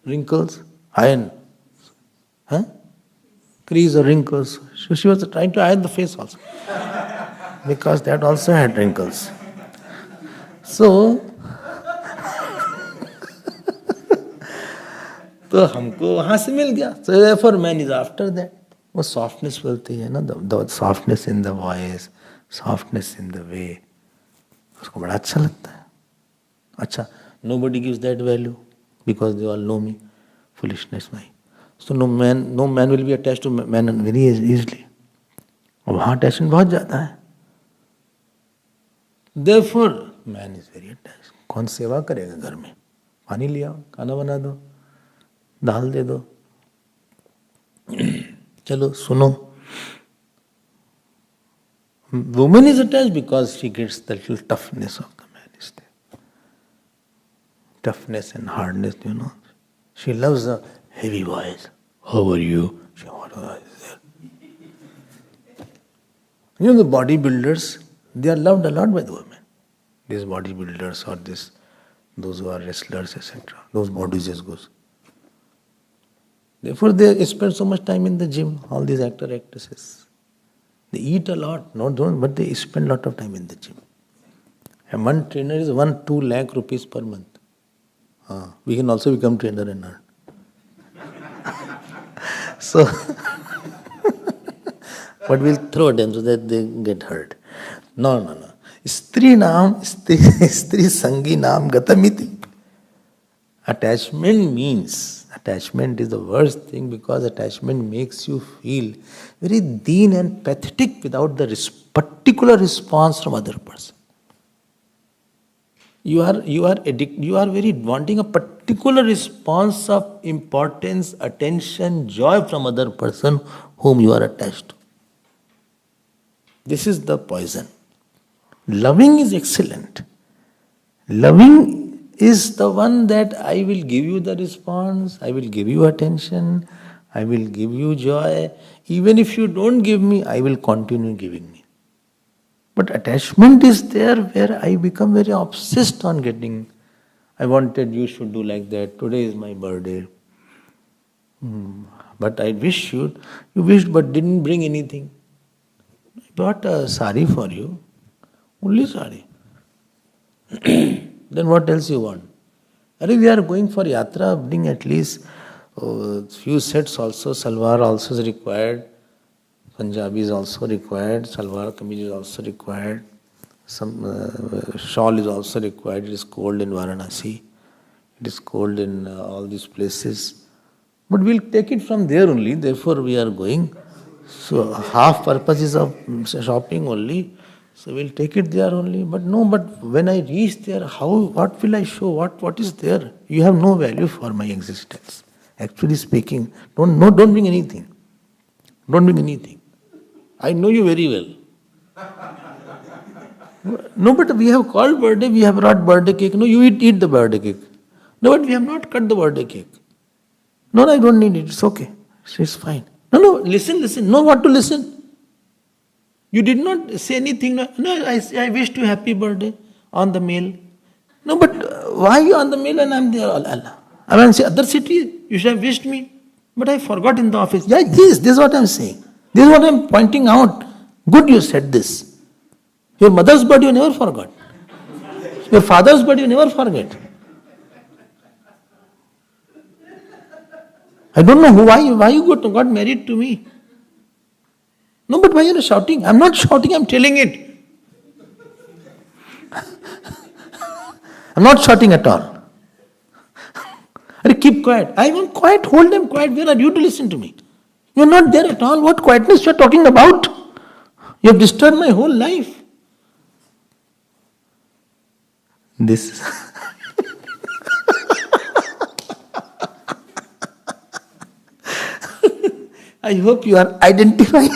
Wrinkles, iron. Crease or wrinkles. So she was trying to iron the face also, because that also had wrinkles. So, तो हमको वहाँ से मिल गया. So therefore man is after that. वो softness बोलती है ना, the softness in the voice, softness in the way, उसको बड़ा अच्छा लगता है. अच्छा, nobody gives that value because they all know me. Foolishness भाई. So no man will be attached to man very easily. और वहाँ attachment बहुत ज़्यादा है. Therefore man is very attached. कौन सेवा करेगा घर में? पानी ले आओ, खाना बना दो, दाल दे दो. चलो सुनो. Woman is attached because she gets the little toughness of the man is there. Toughness and hardness, you know. She loves a heavy voice. How are you? She what is there? You know the bodybuilders, they are loved a lot by the women. These bodybuilders or those who are wrestlers, etc. Those bodies just goes. Therefore, they spend so much time in the gym, all these actresses. They eat a lot, but they spend a lot of time in the gym. And one trainer is 2 lakh rupees per month. We can also become trainer and earn. So, but we'll throw them so that they get hurt. No. Stri sangi naam gatamiti. Attachment is the worst thing, because attachment makes you feel very thin and pathetic without the particular response from other person. You are very wanting a particular response of importance, attention, joy from other person whom you are attached to. This is the poison. Loving is excellent. Loving is the one that I will give you the response, I will give you attention, I will give you joy. Even if you don't give me, I will continue giving me. But attachment is there where I become very obsessed on getting. I wanted you should do like that. Today is my birthday. But I wish you wished but didn't bring anything. I bought a sari for you. Only sari. Then what else you want? We are going for yatra, bring at least few sets also. Salwar also is required. Punjabi is also required. Salwar kameez is also required. Some shawl is also required. It is cold in Varanasi. It is cold in all these places. But we'll take it from there only. Therefore, we are going. So half purpose is of shopping only. So we'll take it there only. But no, but when I reach there, what will I show? What is there? You have no value for my existence. Actually speaking, don't bring anything. Don't bring anything. I know you very well. No, but we have called birthday, we have brought birthday cake. No, you eat the birthday cake. No, but we have not cut the birthday cake. No, I don't need it. It's okay. It's fine. No, listen. No, what to listen? You did not say anything. No, I wished you happy birthday on the mail. No, but why you on the mail and I'm there? Allah. I'm in other city. You should have wished me. But I forgot in the office. Yeah, this is what I'm saying. This is what I'm pointing out. Good you said this. Your mother's birthday you never forgot. Your father's birthday you never forget. I don't know why you got married to me. No, but why are you shouting? I'm not shouting, I'm telling it. I'm not shouting at all. Keep quiet. I want quiet, hold them quiet. Where are you to listen to me? You're not there at all. What quietness you're talking about? You have disturbed my whole life. This. I hope you are identifying.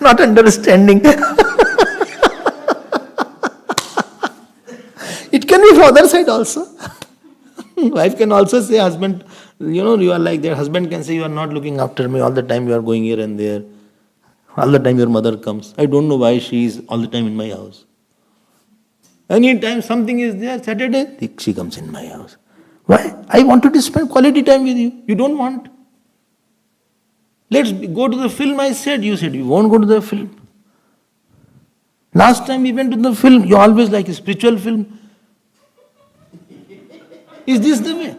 Not understanding. It can be from other side also. Wife can also say, husband, you are like that. Husband can say, you are not looking after me. All the time you are going here and there. All the time your mother comes. I don't know why she is all the time in my house. Anytime something is there, Saturday, she comes in my house. Why? I wanted to spend quality time with you. You don't want. Let's go to the film, I said. You said you won't go to the film. Last time we went to the film, you always like a spiritual film. Is this the way?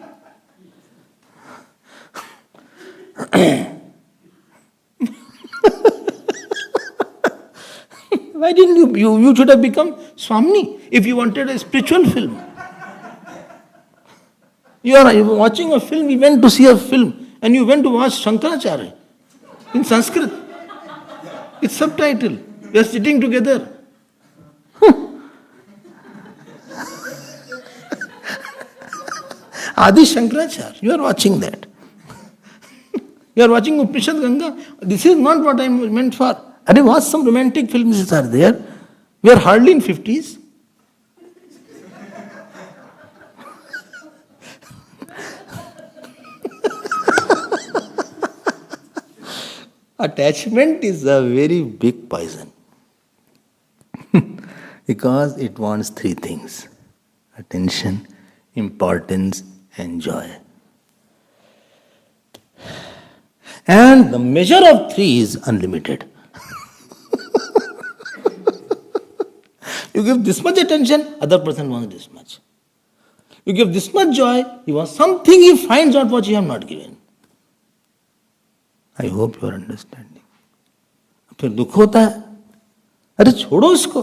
Why didn't you should have become Swami if you wanted a spiritual film. You are watching a film, you went to see a film and you went to watch Shankaracharya in Sanskrit. It's subtitle. We are sitting together. Adi Shankaracharya, you are watching that. You are watching Upanishad Ganga. This is not what I meant for. What some romantic films are there? We are hardly in 50s. Attachment is a very big poison. Because it wants three things: attention, importance, and joy. And the measure of three is unlimited. You give this much attention, other person wants this much. You give this much joy, he wants something, he finds out what you have not given. I hope you are understanding. फिर दुख होता है. अरे छोड़ो इसको.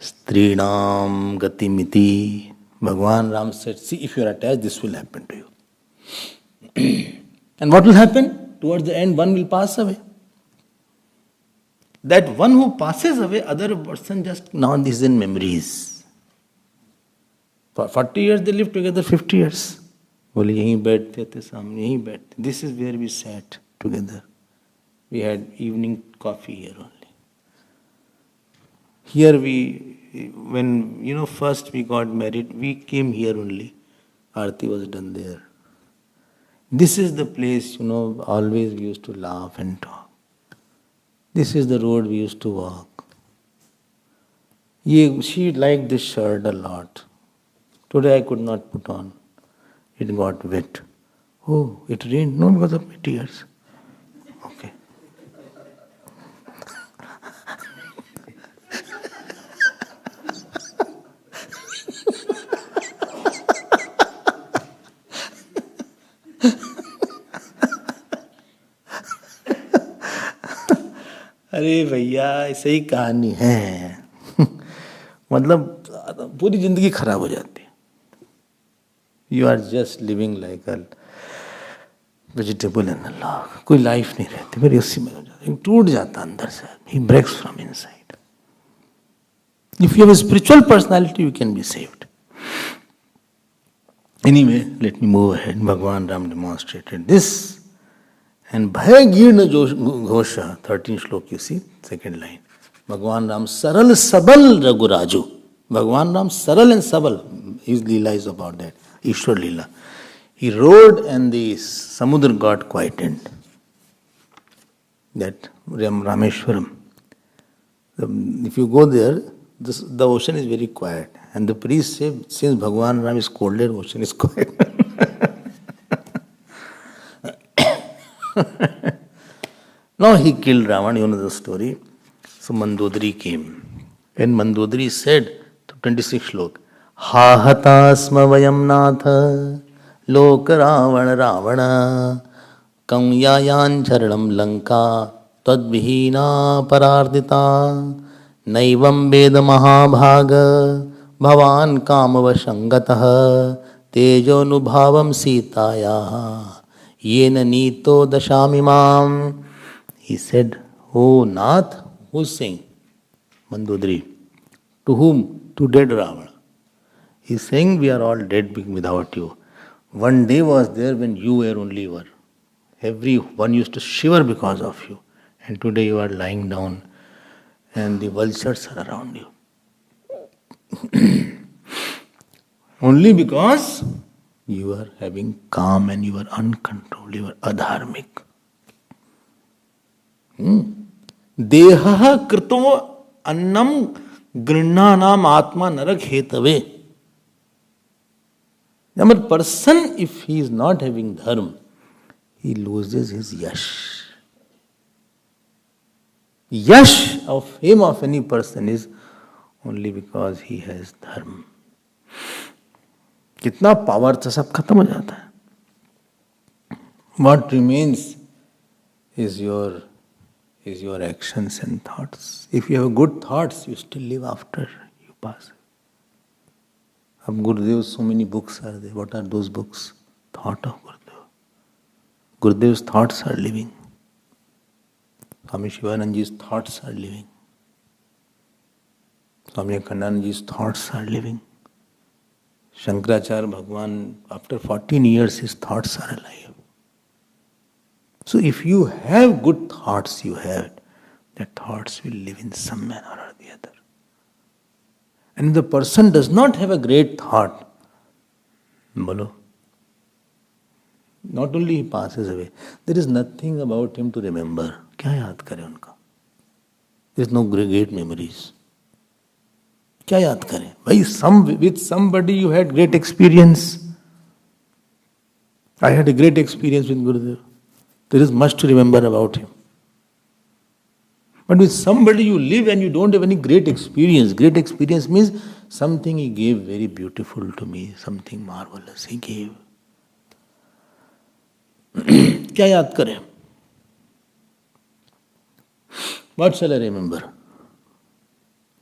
स्त्रीणाम गतिमिति. Bhagavan Ram said, see, if you are attached, this will happen to you. And what will happen? Towards the end, one will pass away. That one who passes away, other person just now is in memories. For 40 years they lived together, 50 years. बोले यहीं बैठते थे सामने, यहीं बैठते. This is where we sat together. We had evening coffee here only. Here we when first we got married, we came here only. Aarti was done there. This is the place, always we used to laugh and talk. This is the road we used to walk. She liked this shirt a lot. Today I could not put on. It got wet. Oh, it rained? No, because of my tears. Okay. अरे भैया ऐसे ही कहानी है मतलब पूरी जिंदगी खराब हो जाती है. You are just living like a vegetable in a log. कोई लाइफ नहीं रहती, मेरी उसी में हो जाती, टूट जाता अंदर से. He breaks from inside. If you have a spiritual personality you can be saved. Anyway, let me move ahead. भगवान Ram demonstrated this. And Bhayagirna Ghosha, 13th श्लोक, you see, second line. Bhagwan Ram Saral Sabal Raghuraju. Bhagwan Ram Saral and Sabal. His Leela is about that. Ishwar Leela. He rode and the Samudra got quietened. That Rameshwaram. If you go there, the ocean is very quiet. And the priest said, since Bhagwan Ram is scolded, ocean is quiet. Now he killed Ravan, you know the story. So Mandodari came. And Mandodari said, to 26th slok, Hahatasma vayam natha loka ravana ravana kamyayan charanam lanka tadvihina parardita naivam veda mahabhaga bhavan kamavashangatah tejo nubhavam sitaya Yena nito dashamimam. He said, Oh Nath, who's saying? Mandodari. To whom? To dead Ravana. He's saying we are all dead without you. One day was there when you were only were. Everyone used to shiver because of you. And today you are lying down and the vultures are around you. Only because you are having calm and you are uncontrolled, you are adharmic. Deha krito annam grinanam atma narak hetave. A person, if he is not having dharma, he loses his yash. Yash of him, of any person, is only because he has dharma. कितना power था सब खत्म हो जाता है. What remains is your actions and thoughts. If you have good thoughts, you still live after you pass. Of Gurudev, so many books are there. What are those books? Thought of Gurudev. Gurudev's thoughts are living. Swami Shivanandaji's thoughts are living. Swami Abhedanandaji's thoughts are living. Shankaracharya Bhagwan, after 14 years, his thoughts are alive. So if you have good thoughts, the thoughts will live in some manner or the other. And if the person does not have a great thought, not only he passes away, there is nothing about him to remember. क्या याद करें उनका? There is no great memories. क्या याद करें भाई? With somebody you had great experience. I had a great experience with Gurudev. There is much to remember about him. But with somebody you live and you don't have any great experience. Great experience means something he gave very beautiful to me, something marvelous he gave. क्या याद करें? What shall I remember?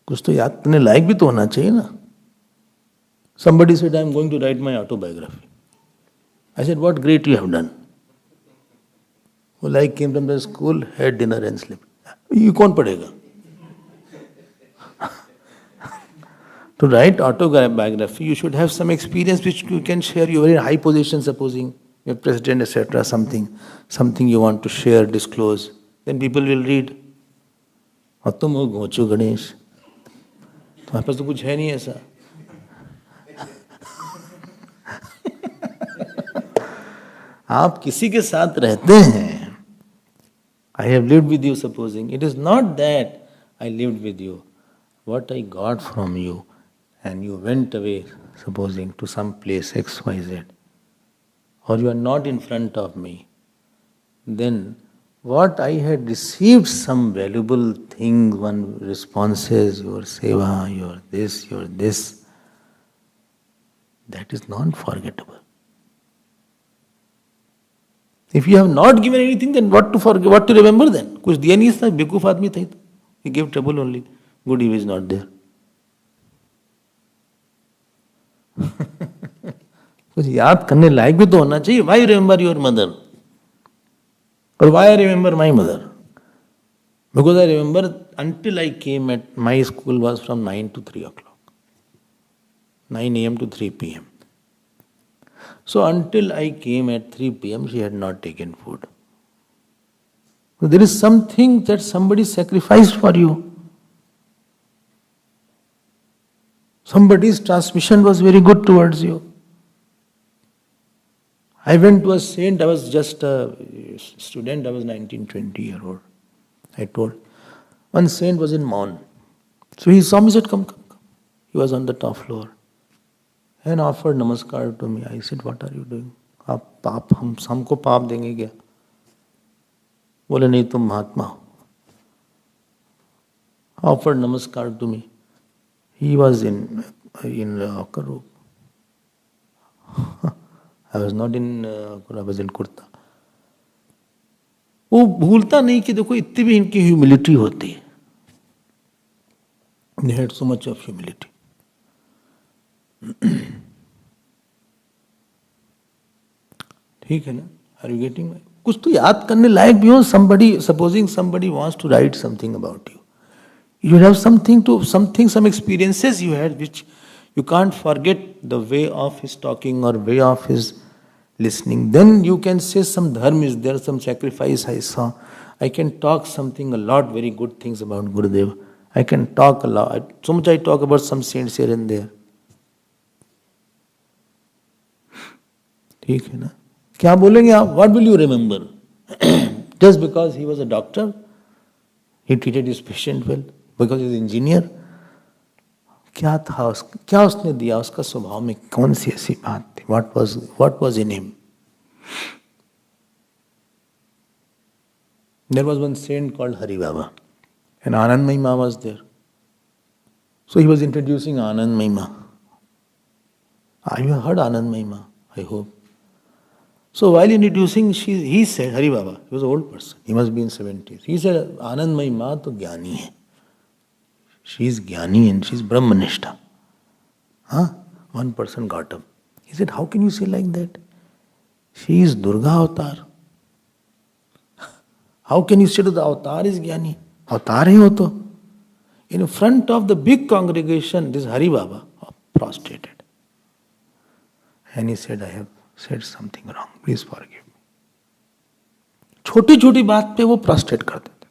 कुछ तो याद करने लायक भी तो होना चाहिए ना. Somebody said, I am going to write my autobiography. I said, what great you have done? Well, I came from the school, had dinner and slept. You कौन पढ़ेगा? To write autobiography, you should have some experience which you can share. You are in high position, supposing you are president, etc. Something you want to share, disclose. Then people will read. और तुम हो घोंचू गणेश. तुम्हारे पास तो कुछ है नहीं ऐसा। आप किसी के साथ रहते हैं, I have lived with you, supposing. It is not that I lived with you. What I got from you, and you went away, supposing, to some place XYZ, or you are not in front of me, then what I had received some valuable things, one responses, your seva, your this, that is non-forgettable. If you have not given anything, then what to forget, what to remember then? कुछ दिया नहीं था, बेवकूफ आदमी था। He gave trouble only. Good, he is not there. कुछ याद करने लायक भी तो होना चाहिए. Why remember your mother? Or why I remember my mother? Because I remember until I came at my school was from 9 to 3 o'clock. 9 a.m. to 3 p.m. So until I came at 3 p.m., she had not taken food. So there is something that somebody sacrificed for you. Somebody's transmission was very good towards you. I went to a saint, I was just a student, I was 19, 20 year old. I told. One saint was in Maun. So he saw me, said, come. He was on the top floor. And offered namaskar to me. I said, what are you doing? आप पाप हमको पाप देंगे क्या? बोले नहीं तुम महात्मा हो. Offered namaskar to me. He was in Akarup. I was not in Akarup, I was in Kurta. वो भूलता नहीं कि देखो इतनी भी इनकी ह्यूमिलिटी होती है. They had so much of humility. ठीक है ना? Are you getting my? कुछ तो याद करने लायक भी हो. Somebody, supposing somebody wants to write something about you, you have some experiences you had which you can't forget the way of his talking or way of his listening. Then you can say some dharma is there, some sacrifice I saw. I can talk a lot very good things about Gurudev. I can talk a lot. So much I talk about some saints here and there. ठीक है ना? क्या बोलेंगे आप? What will you remember? Just because he was a doctor, he treated his patient well. Because he is engineer. क्या था क्या उसने दिया? उसका स्वभाव में कौन सी ऐसी बात थी? What was in him? There was one saint called Hari Baba, and Anand Mahima was there. So he was introducing Anand Mahima. You have heard Anand Mahima, I hope. So while introducing, he said, Hari Baba, he was an old person, he must be in 70s. He said, Anand Mahima to Jnani hai. She is Jnani and she is Brahmanishta. One person got up. He said, how can you say like that? She is Durga Avatar. How can you say to the Avatar is Jnani? Avatar hai wo to. In front of the big congregation, this Hari Baba prostrated. And he said, I have said something wrong. Please forgive me. छोटी छोटी बात पे वो prostrate कर देते थे.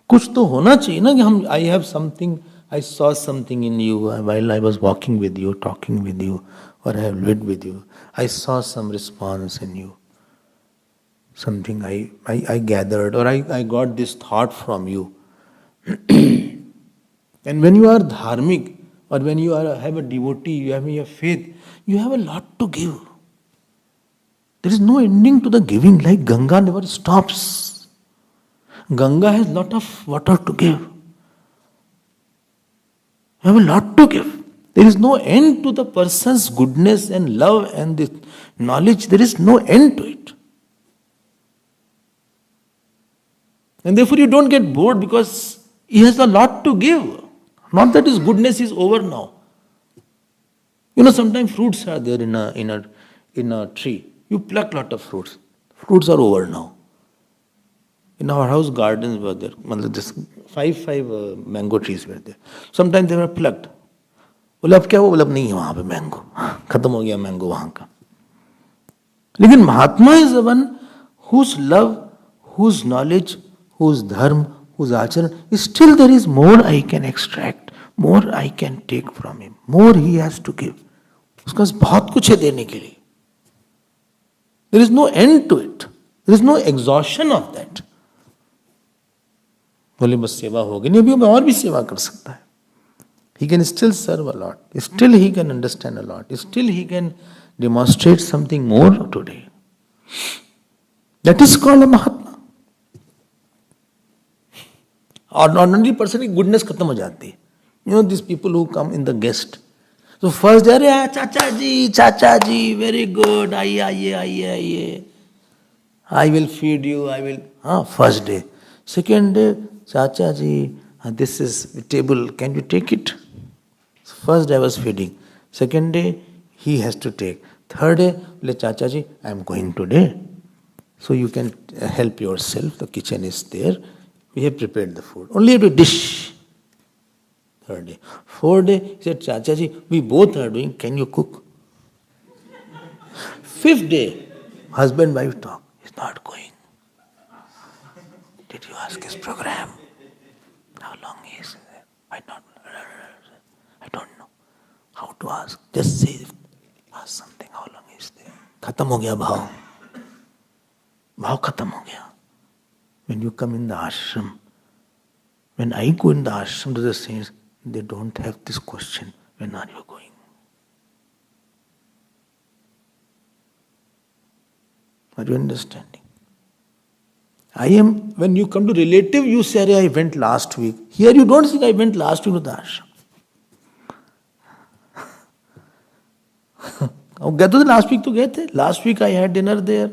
कुछ तो होना चाहिए ना कि हम I have something, I saw something in you while I was walking with you, talking with you, or I have lived with you. I saw some response in you. Something I gathered, or I got this thought from you. And when you are dharmic, or when you have a devotee, you have your faith, you have a lot to give. There is no ending to the giving, like Ganga never stops. Ganga has lot of water to give. You have a lot to give. There is no end to the person's goodness and love and the knowledge. There is no end to it. And therefore you don't get bored because he has a lot to give. Not that his goodness is over now. You know, sometimes fruits are there in a tree. You pluck lot of fruits. Fruits are over now. In our house gardens were there. This five mango trees were there. Sometimes they were plucked. बोले अब क्या वो? बोले अब नहीं है वहां पे मैंगो, खत्म हो गया मैंगो वहां का. लेकिन महात्मा is the one whose love, whose knowledge, whose dharma, whose acharan, still there is more I can extract, more I can take from him, more he has to give. उसके पास बहुत कुछ है देने के लिए. There is no end to it. There is no exhaustion of that. बोले बस सेवा होगी नहीं, अभी मैं और भी सेवा कर सकता है. He can still serve a lot. Still he can understand a lot. Still he can demonstrate something more today. That is called a Mahatma. Or ordinary person की goodness खत्म हो जाती है. You know these people who come in the guest. So first day, अरे चाचा जी, very good, आइए. I will feed you, I will. First day. Second day, चाचा जी, this is the table, can you take it? First day I was feeding. Second day, he has to take. Third day, चाचा जी, I am going today. So you can help yourself, the kitchen is there. We have prepared the food. Only have to dish. Third day. Fourth day, he said, Chacha ji, we both are doing, can you cook? Fifth day, husband wife talk. He's not going. Did you ask his program? How long he is there? I don't know. How to ask? Just say, ask something, how long he is there. Khatam ho gaya bhav. Bhav khatam ho gaya. When you come in the ashram, when I go in the ashram to the saints, they don't have this question, when are you going? Are you understanding? When you come to relative, you say, I went last week. Here you don't say, I went last week to the ashram. गए तो last week तो गए थे. Last week I had dinner there.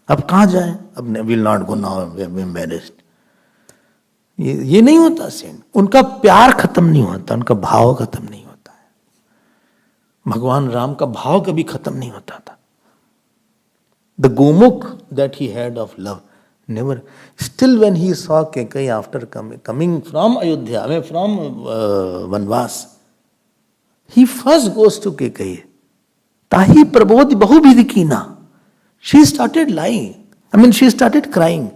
अब कहाँ जाएं? अब will not go now, we are embarrassed. ये नहीं होता सेंट. उनका प्यार खत्म नहीं होता, उनका भाव खत्म नहीं होता है. भगवान राम का भाव कभी खत्म नहीं होता था. The Gomukh that he had of love never. Still when he saw Kekai after coming from Ayodhya, from Vanvas, he first goes to Kekai. Tahi prabodhi bahubidhi kina. She started lying. She started crying.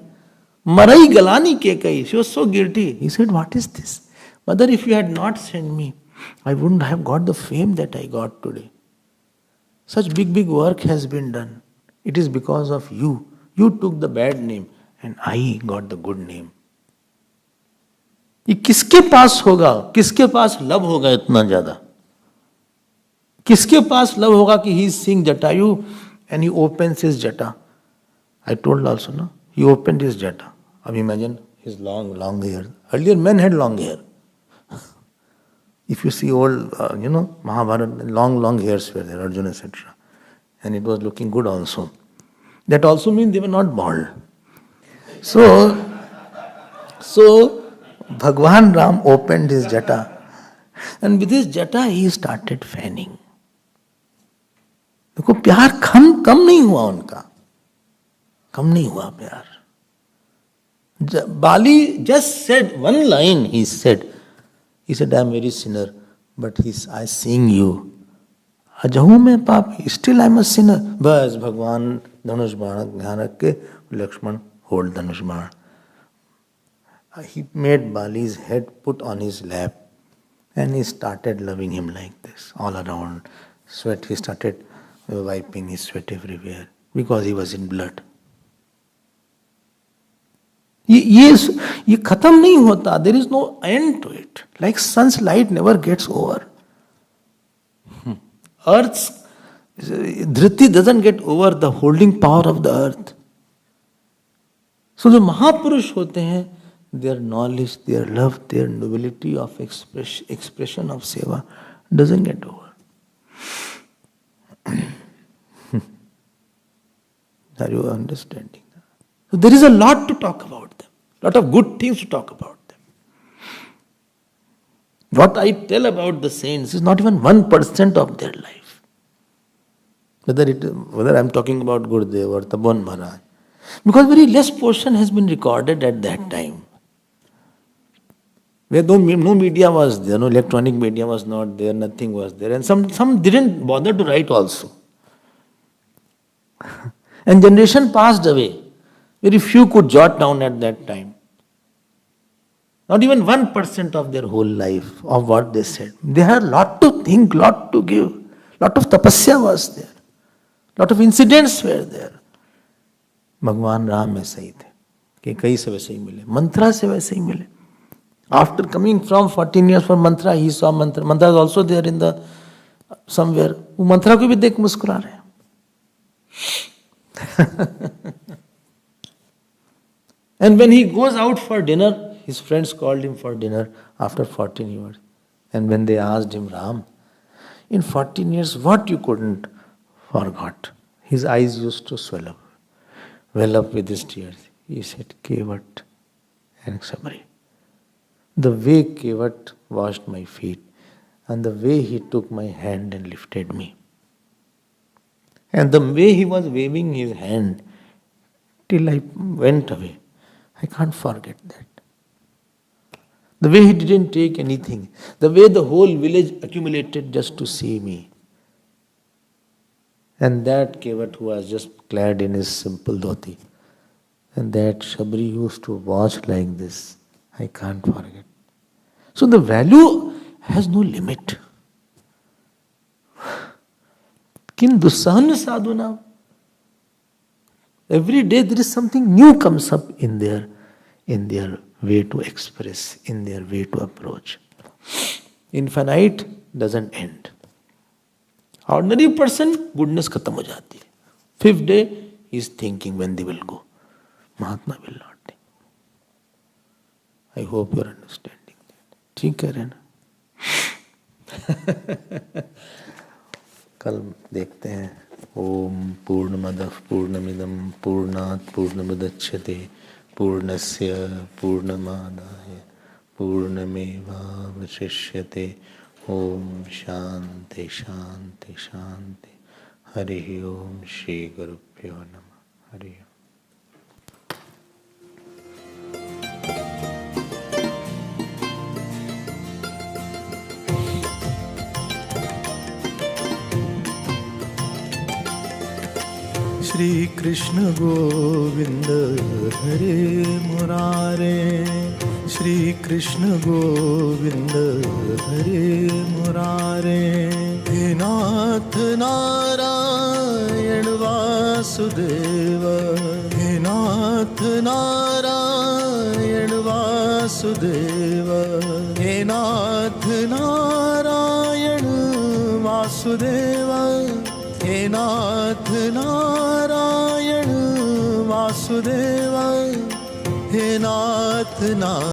Marai galani Kekai. She was so guilty. He said, what is this? Mother, if you had not sent me, I wouldn't have got the fame that I got today. Such big work has been done. It is because of you. You took the bad name and I got the good name. ये किसके पास होगा, किसके पास love होगा इतना ज्यादा? किसके पास love होगा कि he is seeing Jatayu and he opens his jata? I told also, no? He opened his jata. Now imagine his long hair. Earlier men had long hair. If you see old, Mahabharata, long hairs were there, Arjuna, etc. And it was looking good also. That also means they were not bald. So Bhagwan Ram opened his jata. And with his jata he started fanning. देखो प्यार कम नहीं हुआ उनका. कम नहीं हुआ प्यार. Bali just said one line. He said, I am very sinner, but I seeing you. अजहू में पापी, still I am a sinner. बस भगवान धनुष बाण ध्यान रख के लक्ष्मण hold धनुष बाण. He made Bali's head put on his lap and he started loving him like this all around. Sweat, he started wiping his sweat everywhere because he was in blood. ये खत्म नहीं होता. There is no end to it. Like sun's light never gets over. Earth's dhriti doesn't get over the holding power of the earth. So the Mahapurush होते हैं, their knowledge, their love, their nobility of expression of seva doesn't get over. Are you understanding? So there is a lot to talk about them. Lot of good things to talk about them. What I tell about the saints is not even 1% of their life. Whether I am talking about Gurudev or Tabon Maharaj. Because very less portion has been recorded at that time. Where no media was there, no electronic media was not there, nothing was there. And some didn't bother to write also. And generation passed away. Very few could jot down at that time. Not even 1% of their whole life of what they said. They had lot to think, lot to give. Lot of tapasya was there. Lot of incidents were there. भगवान राम ऐसे ही थे कि कई से वैसे ही मिले, मंत्रा से वैसे ही मिले. After coming from 14 years for mantra, he saw mantra. Mantra is also there in the somewhere. वो मंत्रा को भी देख मुस्कुरा रहे हैं. And when he goes out for dinner, his friends called him for dinner after 14 years. And when they asked him, Ram, in 14 years, what you couldn't forgot? His eyes used to well up with his tears. He said, Kevat and Sabri. The way Kevat washed my feet and the way he took my hand and lifted me. And the way he was waving his hand till I went away. I can't forget that. The way he didn't take anything. The way the whole village accumulated just to see me. And that Kevat who was just clad in his simple dhoti. And that Shabri used to watch like this. I can't forget. So the value has no limit. Kim dusahan sadhuna. Every day there is something new comes up in their way to express, in their way to approach. Infinite doesn't end. Ordinary person, goodness khatam ho jati hai. Fifth day, he is thinking when they will go. Mahatma will not think. I hope you are understanding that. ठीक कह रहे ना? कल देखते हैं. ओम पूर्णमदः पूर्णमिदं पूर्णात् पूर्णमुदच्यते पूर्णस्य पूर्णमादाय पूर्णमेवावशिष्यते. ओम शांति शांति शांति. हरि ओम श्री गुरुभ्यो नमः. हरि ओम. श्री कृष्ण गोविंद हरे मुरारे. श्री कृष्ण गोविंद हरे मुरारे. हे नाथ नारायण वासुदेव. हे नाथ नारायण वासुदेव. हे नाथ नारायण वासुदेव. हे नाथ नारायण वासुदेव. हे नाथ नारायण